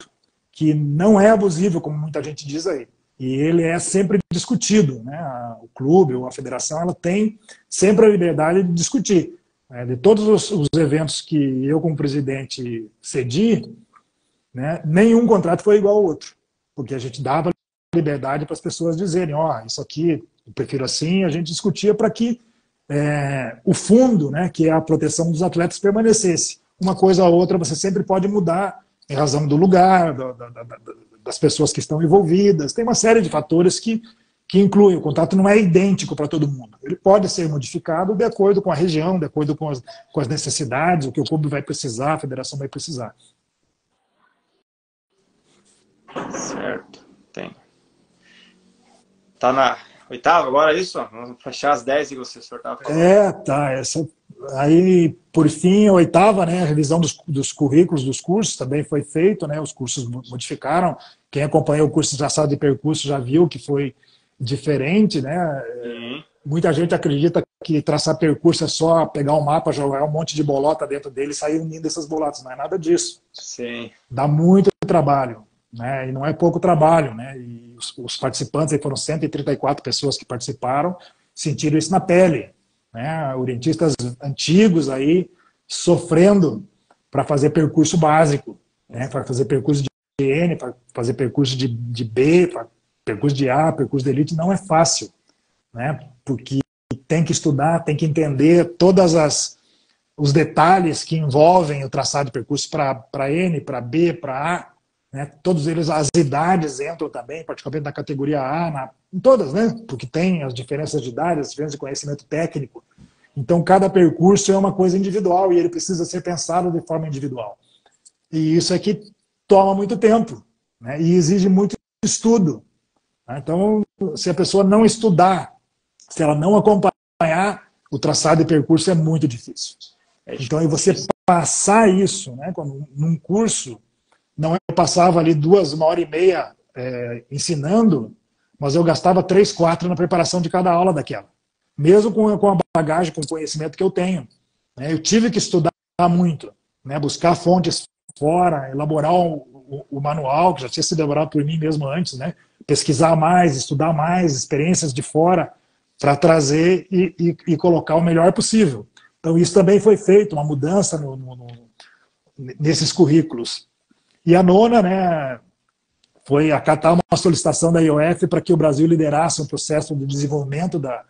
que não é abusivo, como muita gente diz aí. E ele é sempre discutido. Né? O clube ou a federação ela tem sempre a liberdade de discutir. De todos os eventos que eu, como presidente, cedi, né, nenhum contrato foi igual ao outro. Porque a gente dava liberdade para as pessoas dizerem, isso aqui eu prefiro assim, a gente discutia para que o fundo, né, que é a proteção dos atletas, permanecesse. Uma coisa ou outra você sempre pode mudar em razão do lugar, das pessoas que estão envolvidas, tem uma série de fatores que incluem, o contrato não é idêntico para todo mundo. Ele pode ser modificado de acordo com a região, de acordo com as necessidades, o que o clube vai precisar, a federação vai precisar. Certo, tem. Tá na oitava agora, isso? Vamos fechar as 10 e você sortar. Tá. Aí, por fim, a oitava, né, a revisão dos currículos dos cursos também foi feito, né, os cursos modificaram. Quem acompanhou o curso de traçado de percurso já viu que foi diferente, né? Muita gente acredita que traçar percurso é só pegar um mapa, jogar um monte de bolota dentro dele e sair unindo essas bolotas. Não é nada disso. Sim. Dá muito trabalho. Né, e não é pouco trabalho, né, e os participantes, aí foram 134 pessoas que participaram, sentiram isso na pele, né, orientistas antigos aí sofrendo para fazer percurso básico, né, para fazer percurso de N, para fazer percurso de B, percurso de A, percurso de elite, não é fácil, né, porque tem que estudar, tem que entender os detalhes que envolvem o traçado de percurso para N, para B, para A. Né, todos eles, as idades entram também, particularmente na categoria A, em todas, né, porque tem as diferenças de idade, as diferenças de conhecimento técnico. Então, cada percurso é uma coisa individual e ele precisa ser pensado de forma individual. E isso aqui toma muito tempo, né, e exige muito estudo. Né, então, se a pessoa não estudar, se ela não acompanhar, o traçado de percurso é muito difícil. Então, e você passar isso, né, num curso, não, eu passava ali 1h30 ensinando, mas eu gastava 3, 4 na preparação de cada aula daquela. Mesmo com a bagagem, com o conhecimento que eu tenho. Né? Eu tive que estudar muito, né? Buscar fontes fora, elaborar o manual, que já tinha sido elaborado por mim mesmo antes, né? Pesquisar mais, estudar mais, experiências de fora, para trazer e colocar o melhor possível. Então isso também foi feito, uma mudança nesses currículos. E a nona, né, foi acatar uma solicitação da IOF para que o Brasil liderasse um processo de desenvolvimento da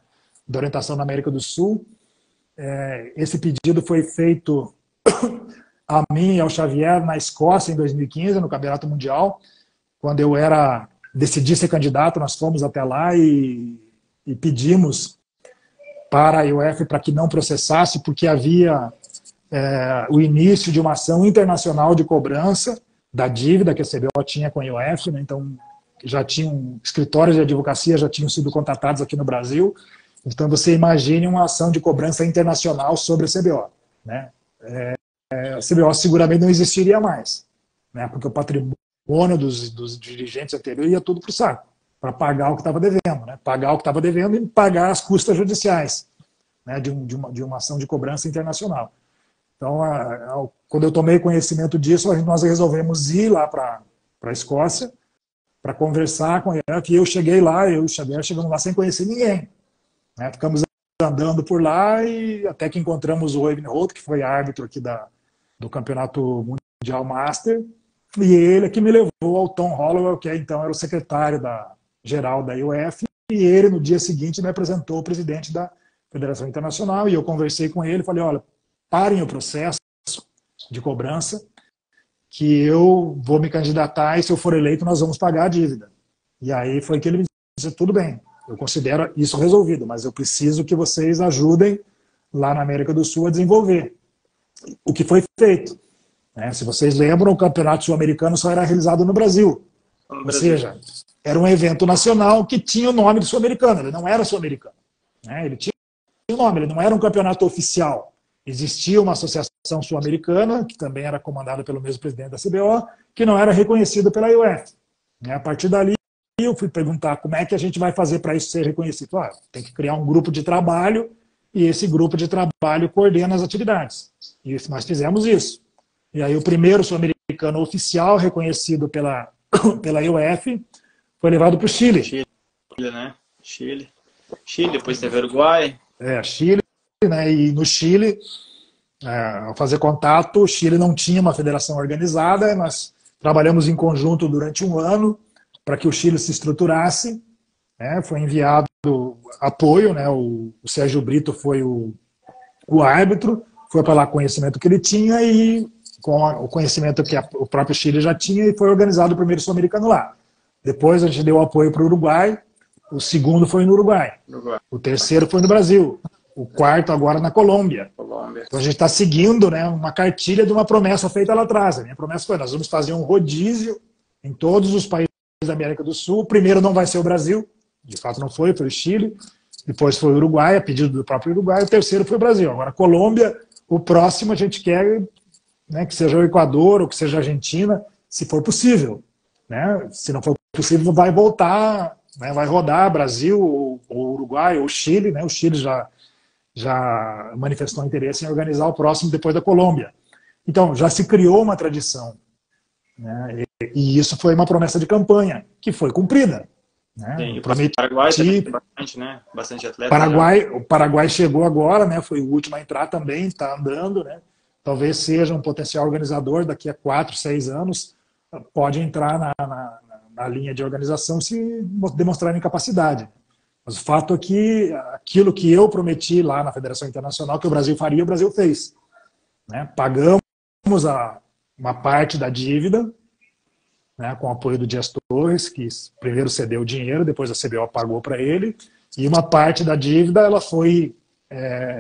orientação na América do Sul. Esse pedido foi feito a mim e ao Xavier na Escócia em 2015, no Campeonato Mundial, quando eu decidi ser candidato. Nós fomos até lá e pedimos para a IOF para que não processasse, porque havia o início de uma ação internacional de cobrança da dívida que a CBO tinha com a IOF, né? Então já tinham escritórios de advocacia, já tinham sido contatados aqui no Brasil. Então você imagine uma ação de cobrança internacional sobre a CBO, né? A CBO seguramente não existiria mais, né? Porque o patrimônio dos dirigentes anteriores ia tudo para o saco, para pagar o que estava devendo, né? Pagar o que estava devendo e pagar as custas judiciais, né? de uma ação de cobrança internacional. Então, quando eu tomei conhecimento disso, nós resolvemos ir lá para a Escócia para conversar com a IOF, e eu cheguei lá, eu e o Xavier chegamos lá sem conhecer ninguém, né? Ficamos andando por lá e até que encontramos o Evan Holt, que foi árbitro aqui do Campeonato Mundial Master, e ele é que me levou ao Tom Hollowell, que então era o secretário geral da IOF, e ele no dia seguinte me apresentou o presidente da Federação Internacional, e eu conversei com ele, falei, olha, parem o processo de cobrança, que eu vou me candidatar e se eu for eleito nós vamos pagar a dívida. E aí foi que ele me disse, tudo bem, eu considero isso resolvido, mas eu preciso que vocês ajudem lá na América do Sul a desenvolver. O que foi feito, né? Se vocês lembram, o Campeonato Sul-Americano só era realizado no Brasil. Ou seja, era um evento nacional que tinha o nome do Sul-Americano, ele não era Sul-Americano, né? Ele tinha o nome, ele não era um campeonato oficial. Existia uma associação sul-americana, que também era comandada pelo mesmo presidente da CBO, que não era reconhecida pela IOF. A partir dali, eu fui perguntar como é que a gente vai fazer para isso ser reconhecido. Tem que criar um grupo de trabalho, e esse grupo de trabalho coordena as atividades. E nós fizemos isso. E aí o primeiro sul-americano oficial reconhecido pela IOF foi levado para o Chile. Chile, né? Chile, depois teve Uruguai. Chile. Né, e no Chile, ao fazer contato, o Chile não tinha uma federação organizada, nós trabalhamos em conjunto durante um ano para que o Chile se estruturasse, né, foi enviado apoio, né, o Sérgio Brito foi o árbitro, foi para lá com o conhecimento que ele tinha e com o conhecimento que o próprio Chile já tinha, e foi organizado o primeiro sul-americano lá. Depois a gente deu apoio para o Uruguai, o segundo foi no Uruguai, o terceiro foi no Brasil, o quarto agora na Colômbia. Então a gente está seguindo, né, uma cartilha de uma promessa feita lá atrás. A minha promessa foi, nós vamos fazer um rodízio em todos os países da América do Sul. O primeiro não vai ser o Brasil, de fato não foi o Chile. Depois foi o Uruguai, a pedido do próprio Uruguai. O terceiro foi o Brasil. Agora a Colômbia, o próximo a gente quer, né, que seja o Equador ou que seja a Argentina, se for possível, né? Se não for possível, vai voltar, né, vai rodar Brasil ou Uruguai ou Chile, né? O Chile já manifestou interesse em organizar o próximo depois da Colômbia. Então, já se criou uma tradição, né? E isso foi uma promessa de campanha, que foi cumprida. Né? Sim, o Paraguai também tem bastante, né? Bastante atleta. O Paraguai chegou agora, né? Foi o último a entrar também, está andando, né? Talvez seja um potencial organizador daqui a 4, 6 anos, pode entrar na linha de organização se demonstrarem capacidade. Mas o fato é que aquilo que eu prometi lá na Federação Internacional que o Brasil faria, o Brasil fez. Né? Pagamos uma parte da dívida, né, com o apoio do Dias Torres, que primeiro cedeu o dinheiro, depois a CBO pagou para ele, e uma parte da dívida ela foi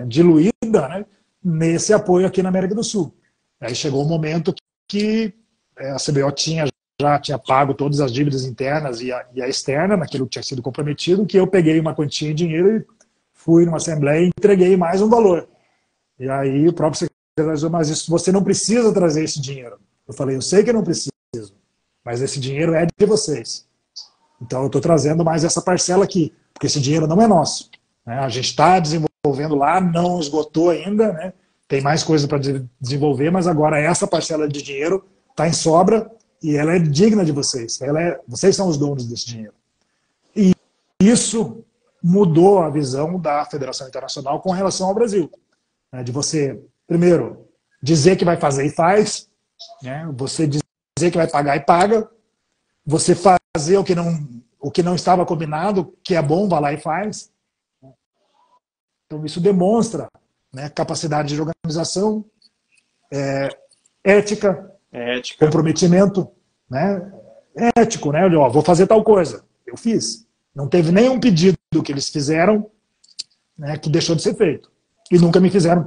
diluída, né, nesse apoio aqui na América do Sul. Aí chegou o momento que a CBO já tinha pago todas as dívidas internas e a externa, naquilo que tinha sido comprometido, que eu peguei uma quantia de dinheiro e fui numa assembleia e entreguei mais um valor. E aí o próprio secretário disse, mas isso, você não precisa trazer esse dinheiro. Eu falei, eu sei que eu não preciso, mas esse dinheiro é de vocês. Então eu estou trazendo mais essa parcela aqui, porque esse dinheiro não é nosso. Né? A gente está desenvolvendo lá, não esgotou ainda, né? Tem mais coisa para desenvolver, mas agora essa parcela de dinheiro está em sobra e ela é digna de vocês. Vocês são os donos desse dinheiro. E isso mudou a visão da Federação Internacional com relação ao Brasil. Né? De você, primeiro, dizer que vai fazer e faz, né? Você dizer que vai pagar e paga, você fazer o que não estava combinado, que é bom, vai lá e faz. Então isso demonstra, né, capacidade de organização, ética, comprometimento, né, ético, né? Ó, vou fazer tal coisa, eu fiz. Não teve nenhum pedido que eles fizeram, né, que deixou de ser feito. E nunca me fizeram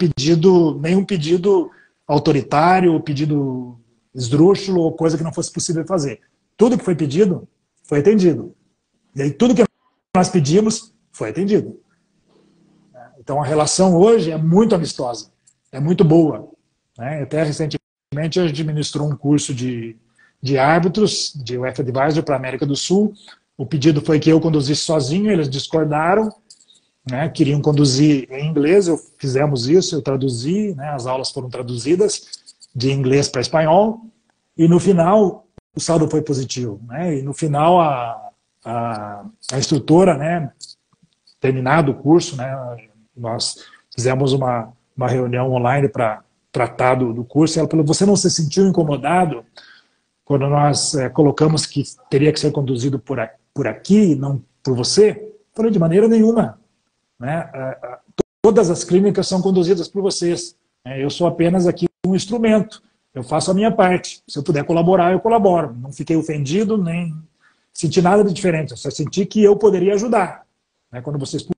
nenhum pedido autoritário, pedido esdrúxulo, ou coisa que não fosse possível fazer. Tudo que foi pedido, foi atendido. E aí tudo que nós pedimos, foi atendido. Então a relação hoje é muito amistosa, é muito boa. Né? Até recentemente a gente ministrou um curso de árbitros, de UF Advisor para a América do Sul. O pedido foi que eu conduzisse sozinho, eles discordaram, né? Queriam conduzir em inglês, fizemos isso, eu traduzi, né? As aulas foram traduzidas de inglês para espanhol, e no final o saldo foi positivo. Né? E no final a instrutora, né, terminado o curso, né, nós fizemos uma reunião online para tratar do curso, e ela falou: você não se sentiu incomodado quando nós colocamos que teria que ser conduzido por aqui, não por você? Eu falei: de maneira nenhuma. Né? Todas as clínicas são conduzidas por vocês. Eu sou apenas aqui um instrumento. Eu faço a minha parte. Se eu puder colaborar, eu colaboro. Não fiquei ofendido, nem senti nada de diferente. Eu só senti que eu poderia ajudar. Quando vocês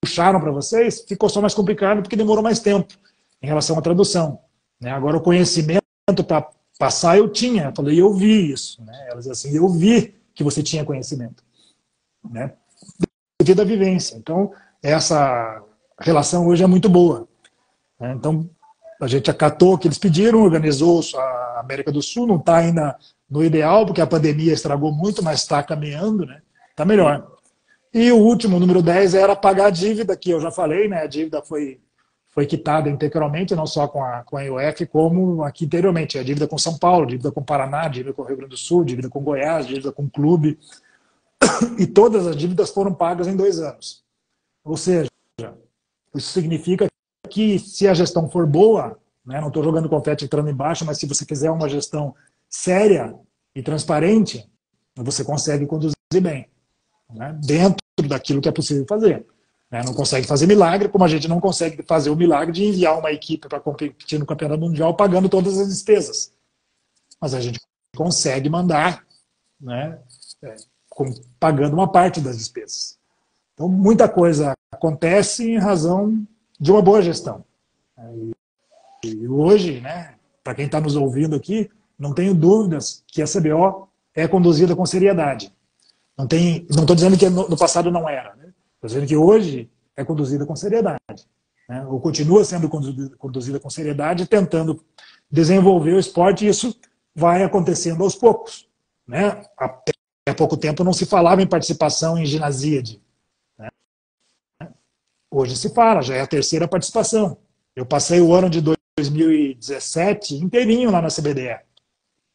puxaram para vocês, ficou só mais complicado porque demorou mais tempo em relação à tradução. Agora, o conhecimento para passar eu tinha. Eu falei: eu vi isso. Elas assim: eu vi que você tinha conhecimento. Devido à vivência. Então, essa relação hoje é muito boa. Então, a gente acatou o que eles pediram, organizou a América do Sul, não está ainda no ideal, porque a pandemia estragou muito, mas está caminhando, né? Está melhor. E o último, número 10, era pagar a dívida, que eu já falei, né? A dívida foi quitada integralmente, não só com a IOF, como aqui interiormente. A dívida com São Paulo, dívida com Paraná, dívida com o Rio Grande do Sul, dívida com Goiás, dívida com o clube. E todas as dívidas foram pagas em 2 anos. Ou seja, isso significa que se a gestão for boa, né, não estou jogando confete entrando embaixo, mas se você quiser uma gestão séria e transparente, você consegue conduzir bem, né, dentro daquilo que é possível fazer. Não consegue fazer milagre, como a gente não consegue fazer o milagre de enviar uma equipe para competir no Campeonato Mundial pagando todas as despesas. Mas a gente consegue mandar, né, pagando uma parte das despesas. Então, muita coisa acontece em razão de uma boa gestão. E hoje, né, para quem está nos ouvindo aqui, não tenho dúvidas que a CBO é conduzida com seriedade. Não estou dizendo que no passado não era. Né? Estou dizendo que hoje é conduzida com seriedade. Né? Ou continua sendo conduzida com seriedade, tentando desenvolver o esporte, e isso vai acontecendo aos poucos. Né? Há pouco tempo não se falava em participação em ginasíade. Né? Hoje se fala, já é a 3ª participação. Eu passei o ano de 2017 inteirinho lá na CBDE,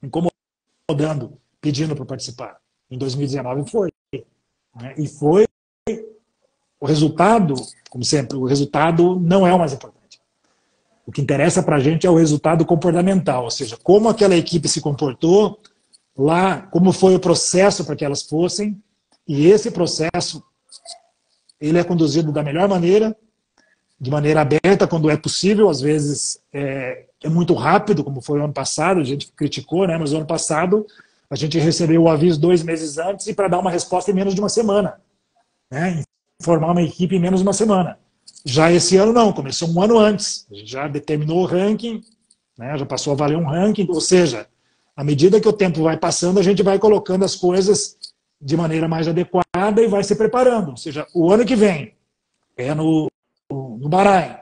incomodando, pedindo para participar. Em 2019 foi. Né? E foi o resultado, como sempre, o resultado não é o mais importante. O que interessa para a gente é o resultado comportamental, ou seja, como aquela equipe se comportou lá, como foi o processo para que elas fossem, e esse processo ele é conduzido da melhor maneira, de maneira aberta quando é possível, às vezes é muito rápido, como foi o ano passado, a gente criticou, né? Mas o ano passado a gente recebeu o aviso 2 meses antes e para dar uma resposta em menos de uma semana, né? Formar uma equipe em menos de uma semana. Já esse ano não, começou um ano antes, a gente já determinou o ranking, né? Já passou a valer um ranking, ou seja, à medida que o tempo vai passando, a gente vai colocando as coisas de maneira mais adequada e vai se preparando. Ou seja, o ano que vem é no Bahrein.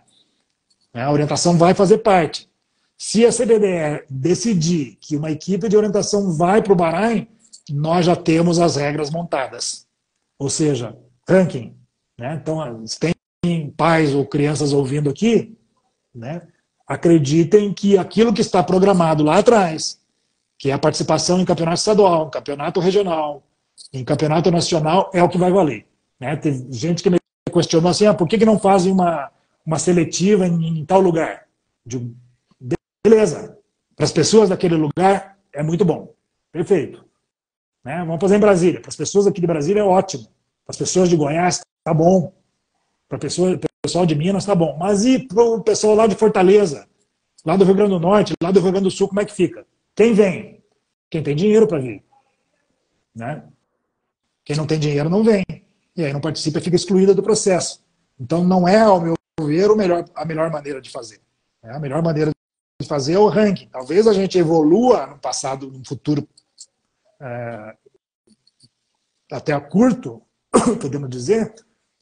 A orientação vai fazer parte. Se a CBDE decidir que uma equipe de orientação vai para o Bahrein, nós já temos as regras montadas. Ou seja, ranking. Né? Então, se tem pais ou crianças ouvindo aqui, né, acreditem que aquilo que está programado lá atrás, que é a participação em campeonato estadual, campeonato regional, em campeonato nacional, é o que vai valer. Né? Tem gente que me questionou assim, por que não fazem uma seletiva em tal lugar? Beleza. Para as pessoas daquele lugar, é muito bom. Perfeito. né? Vamos fazer em Brasília. Para as pessoas aqui de Brasília é ótimo. Para as pessoas de Goiás tá bom. Para o pessoal de Minas tá bom. Mas e para o pessoal lá de Fortaleza, lá do Rio Grande do Norte, lá do Rio Grande do Sul, como é que fica? Quem vem? Quem tem dinheiro para vir, né? Quem não tem dinheiro não vem. E aí não participa e fica excluída do processo. Então não é, ao meu ver, a melhor maneira de fazer. A melhor maneira de fazer é o ranking. Talvez a gente evolua no passado, no futuro até a curto, podemos dizer,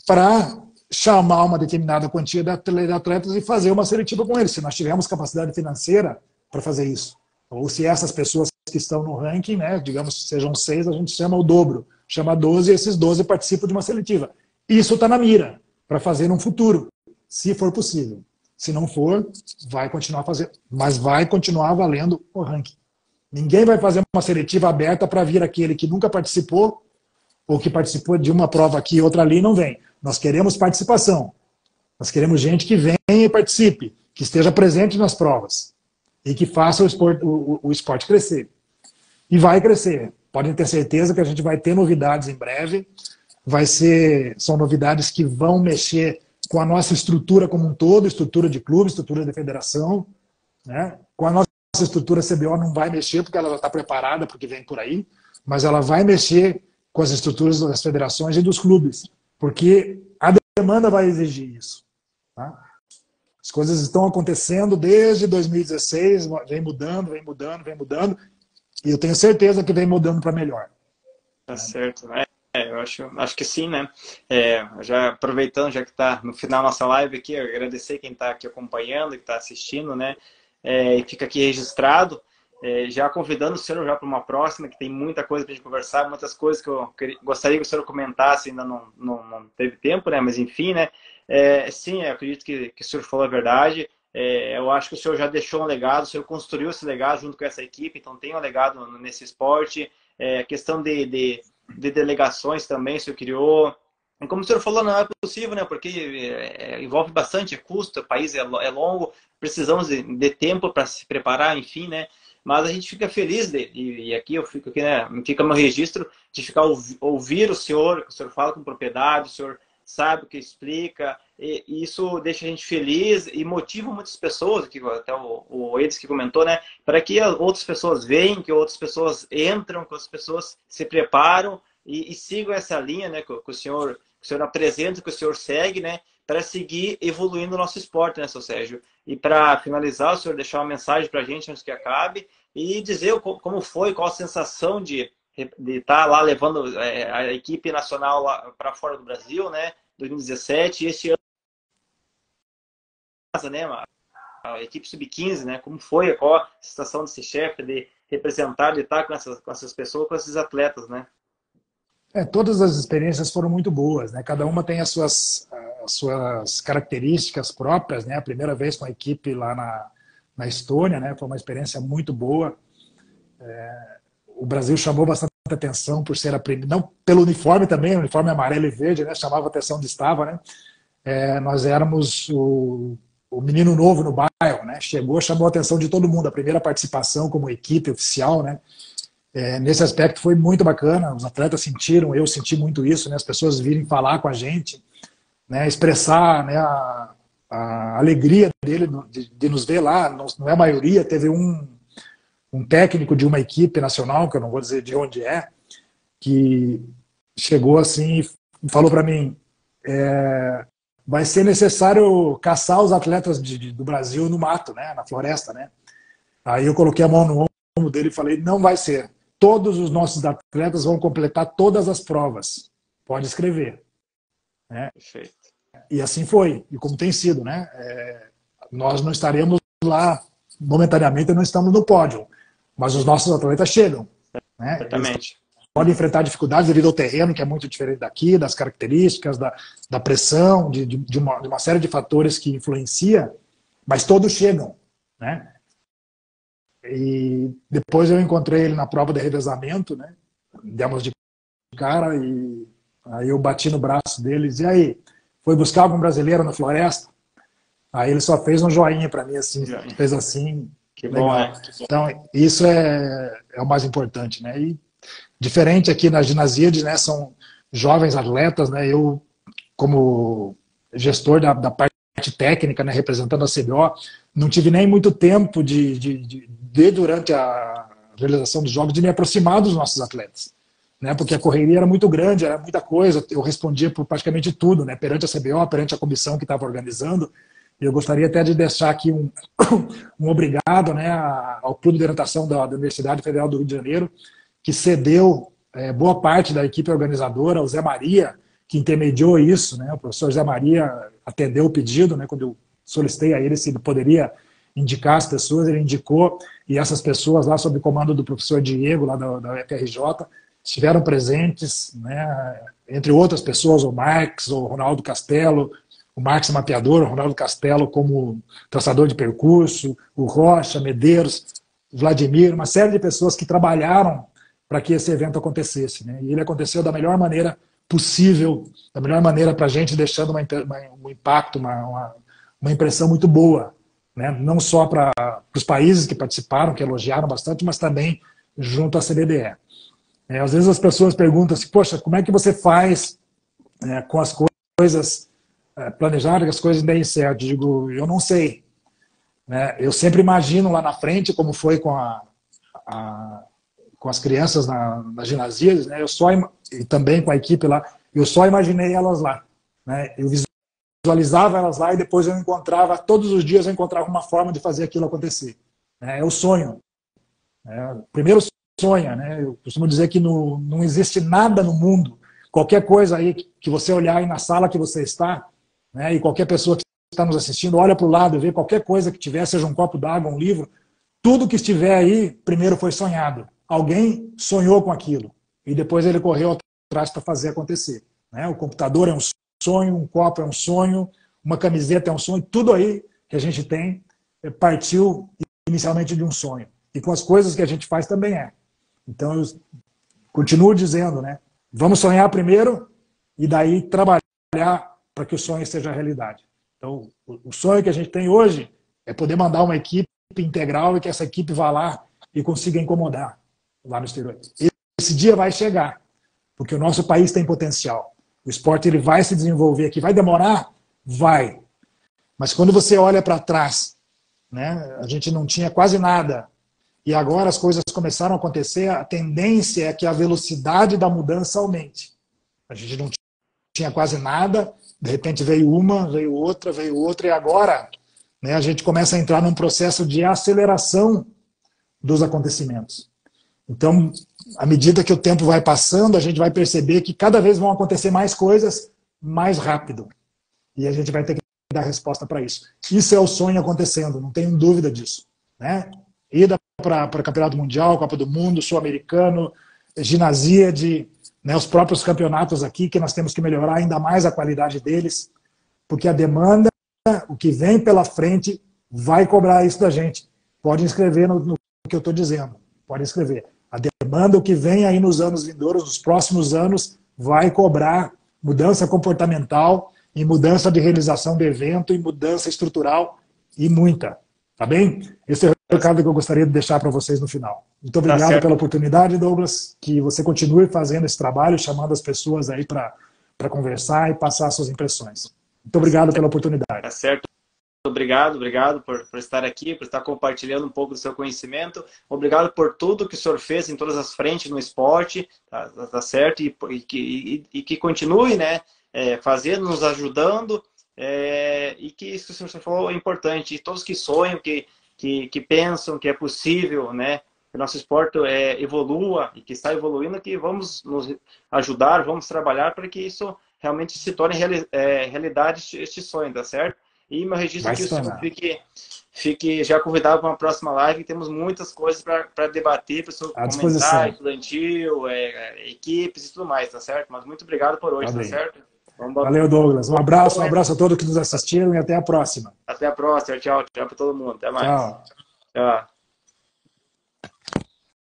para chamar uma determinada quantia de atletas e fazer uma seletiva com eles, se nós tivermos capacidade financeira para fazer isso. Ou se essas pessoas que estão no ranking, né, digamos, sejam 6, a gente chama o dobro, chama 12, e esses 12 participam de uma seletiva. Isso está na mira, para fazer no futuro, se for possível. Se não for, vai continuar fazendo, mas vai continuar valendo o ranking. Ninguém vai fazer uma seletiva aberta para vir aquele que nunca participou, ou que participou de uma prova aqui e outra ali e não vem. Nós queremos participação. Nós queremos gente que venha e participe, que esteja presente nas provas e que faça o esporte crescer. E vai crescer. Podem ter certeza que a gente vai ter novidades em breve. São novidades que vão mexer com a nossa estrutura como um todo, estrutura de clube, estrutura de federação, né? Com a nossa estrutura, a CBO não vai mexer porque ela já está preparada porque vem por aí, mas ela vai mexer com as estruturas das federações e dos clubes, porque a demanda vai exigir isso. Tá? As coisas estão acontecendo desde 2016, vem mudando, e eu tenho certeza que vem mudando para melhor. Tá certo. Eu acho que sim, né? Já aproveitando, já que está no final da nossa live aqui, eu agradecer quem está aqui acompanhando, que está assistindo, né? E fica aqui registrado. Já convidando o senhor já para uma próxima, que tem muita coisa para a gente conversar, muitas coisas que eu gostaria que o senhor comentasse, ainda não teve tempo, né? Mas enfim, né? Sim, eu acredito que o senhor falou a verdade. Eu acho que o senhor já deixou um legado, o senhor construiu esse legado junto com essa equipe, então tem um legado nesse esporte. Questão de delegações também, o senhor criou. E como o senhor falou, não é possível, né? Porque envolve bastante custo, o país é longo, precisamos de tempo para se preparar, enfim, né? Mas a gente fica feliz, e aqui eu fico aqui, né? Fica meu registro de ficar ouvir o senhor fala com propriedade, o senhor sabe o que explica, e isso deixa a gente feliz e motiva muitas pessoas, que até o Edson que comentou, né? Para que outras pessoas venham, que outras pessoas entram, que outras pessoas se preparam e sigam essa linha, né? Que o senhor apresenta, que o senhor segue, né? Para seguir evoluindo o nosso esporte, né, seu Sérgio? E para finalizar, o senhor deixar uma mensagem para a gente antes que acabe e dizer como foi, qual a sensação de estar lá levando a equipe nacional para fora do Brasil, né? 2017, e este ano, né? A equipe sub-15, né? Como foi, qual a sensação de ser chefe, de representar, de estar com essas pessoas, com esses atletas, né? Todas as experiências foram muito boas, né? Cada uma tem as suas características próprias, né? A primeira vez com a equipe lá na Estônia, né? Foi uma experiência muito boa. O Brasil chamou bastante atenção por ser a primeira, não pelo uniforme também, o uniforme amarelo e verde, né? Chamava atenção onde estava, né? Nós éramos o menino novo no bairro, né? Chamou a atenção de todo mundo, a primeira participação como equipe oficial, né? Nesse aspecto foi muito bacana, os atletas sentiram, eu senti muito isso, né? As pessoas virem falar com a gente, né? Expressar, né? A alegria dele de nos ver lá, não é a maioria, teve um técnico de uma equipe nacional, que eu não vou dizer de onde que chegou assim e falou para mim, vai ser necessário caçar os atletas do Brasil no mato, né? Na floresta, né? Aí eu coloquei a mão no ombro dele e falei, não vai ser. Todos os nossos atletas vão completar todas as provas. Pode escrever. Né? Perfeito. E assim foi, e como tem sido, né? Nós não estaremos lá, momentaneamente não estamos no pódio, mas os nossos atletas chegam. Né? Exatamente. Eles podem enfrentar dificuldades devido ao terreno, que é muito diferente daqui, das características, da pressão, de uma série de fatores que influencia, mas todos chegam. Né? E depois eu encontrei ele na prova de revezamento, né? Demos de cara e aí eu bati no braço dele e disse, e aí, foi buscar algum brasileiro na floresta? Aí ele só fez um joinha para mim, assim, fez assim. Que legal. Bom, né? Então, isso é o mais importante, né? E diferente aqui na Ginasíades, né? São jovens atletas, né? Eu, como gestor da parte técnica, né? Representando a CBO, não tive nem muito tempo durante a realização dos jogos, de me aproximar dos nossos atletas, né? Porque a correria era muito grande, era muita coisa, eu respondia por praticamente tudo, né? Perante a CBO, perante a comissão que estava organizando. Eu gostaria até de deixar aqui um obrigado, né, ao Clube de Orientação da Universidade Federal do Rio de Janeiro, que cedeu boa parte da equipe organizadora, o Zé Maria, que intermediou isso, né? O professor Zé Maria atendeu o pedido, né? Quando eu solicitei a ele se ele poderia indicar as pessoas, ele indicou, e essas pessoas lá, sob o comando do professor Diego, lá da UFRJ, estiveram presentes, né? Entre outras pessoas, o Marx, o Ronaldo Castelo, o Marx mapeador, o Ronaldo Castelo como traçador de percurso, o Rocha, Medeiros, o Vladimir, uma série de pessoas que trabalharam para que esse evento acontecesse, né? E ele aconteceu da melhor maneira possível, da melhor maneira para a gente, deixando um impacto, uma impressão muito boa, né? Não só para os países que participaram, que elogiaram bastante, mas também junto à CBDE. Às vezes as pessoas perguntam assim, poxa, como é que você faz com as coisas planejadas, que as coisas deem certo? Eu digo, eu não sei, né? Eu sempre imagino lá na frente, como foi com as crianças na Ginasíades, né? E também com a equipe lá, eu só imaginei elas lá, né? Eu visualizava elas lá e depois eu encontrava, todos os dias eu encontrava uma forma de fazer aquilo acontecer, né? É o sonho, né? Primeiro sonha, né? Eu costumo dizer que não existe nada no mundo, qualquer coisa aí que você olhar aí na sala que você está, né? E qualquer pessoa que está nos assistindo, olha para o lado e vê qualquer coisa que tiver, seja um copo d'água, um livro, tudo que estiver aí, primeiro foi sonhado. Alguém sonhou com aquilo e depois ele correu atrás para fazer acontecer, né? O computador é um sonho, um copo é um sonho, uma camiseta é um sonho, tudo aí que a gente tem partiu inicialmente de um sonho. E com as coisas que a gente faz também é. Então eu continuo dizendo, né? Vamos sonhar primeiro e daí trabalhar para que o sonho seja realidade. Então o sonho que a gente tem hoje é poder mandar uma equipe integral e que essa equipe vá lá e consiga incomodar lá no exterior. Esse dia vai chegar, porque o nosso país tem potencial. O esporte ele vai se desenvolver aqui. Vai demorar? Vai. Mas quando você olha para trás, né, a gente não tinha quase nada, e agora as coisas começaram a acontecer, a tendência é que a velocidade da mudança aumente. A gente não tinha quase nada, de repente veio outra, e agora, né, a gente começa a entrar num processo de aceleração dos acontecimentos. Então, à medida que o tempo vai passando, a gente vai perceber que cada vez vão acontecer mais coisas mais rápido. E a gente vai ter que dar resposta para isso. Isso é o sonho acontecendo, não tenho dúvida disso, né? Ida para Campeonato Mundial, Copa do Mundo, Sul-Americano, Ginasíade, né, os próprios campeonatos aqui, que nós temos que melhorar ainda mais a qualidade deles, porque a demanda, o que vem pela frente, vai cobrar isso da gente. Pode inscrever no que eu estou dizendo, pode inscrever. A demanda, o que vem aí nos anos vindouros, nos próximos anos, vai cobrar mudança comportamental e mudança de realização do evento e mudança estrutural e muita. Tá bem? Esse é o recado que eu gostaria de deixar para vocês no final. Muito obrigado pela oportunidade, Douglas, que você continue fazendo esse trabalho, chamando as pessoas aí para conversar e passar suas impressões. Muito obrigado pela oportunidade. Tá certo. Obrigado por estar aqui, por estar compartilhando um pouco do seu conhecimento. Obrigado por tudo que o senhor fez em todas as frentes no esporte, tá certo? E que continue, né, fazendo, nos ajudando, e que isso que o senhor falou é importante. E todos que sonham, que pensam que é possível, né, que o nosso esporte evolua e que está evoluindo, que vamos nos ajudar, vamos trabalhar para que isso realmente se torne realidade, este sonho, tá certo? E meu registro aqui, o senhor fique já convidado para uma próxima live. Temos muitas coisas para debater, para o senhor comentar, estudantil, equipes e tudo mais, tá certo? Mas muito obrigado por hoje, tá certo? Valeu, Douglas. Um abraço a todos que nos assistiram e até a próxima. Até a próxima. Tchau para todo mundo. Até mais. Tchau. Tchau.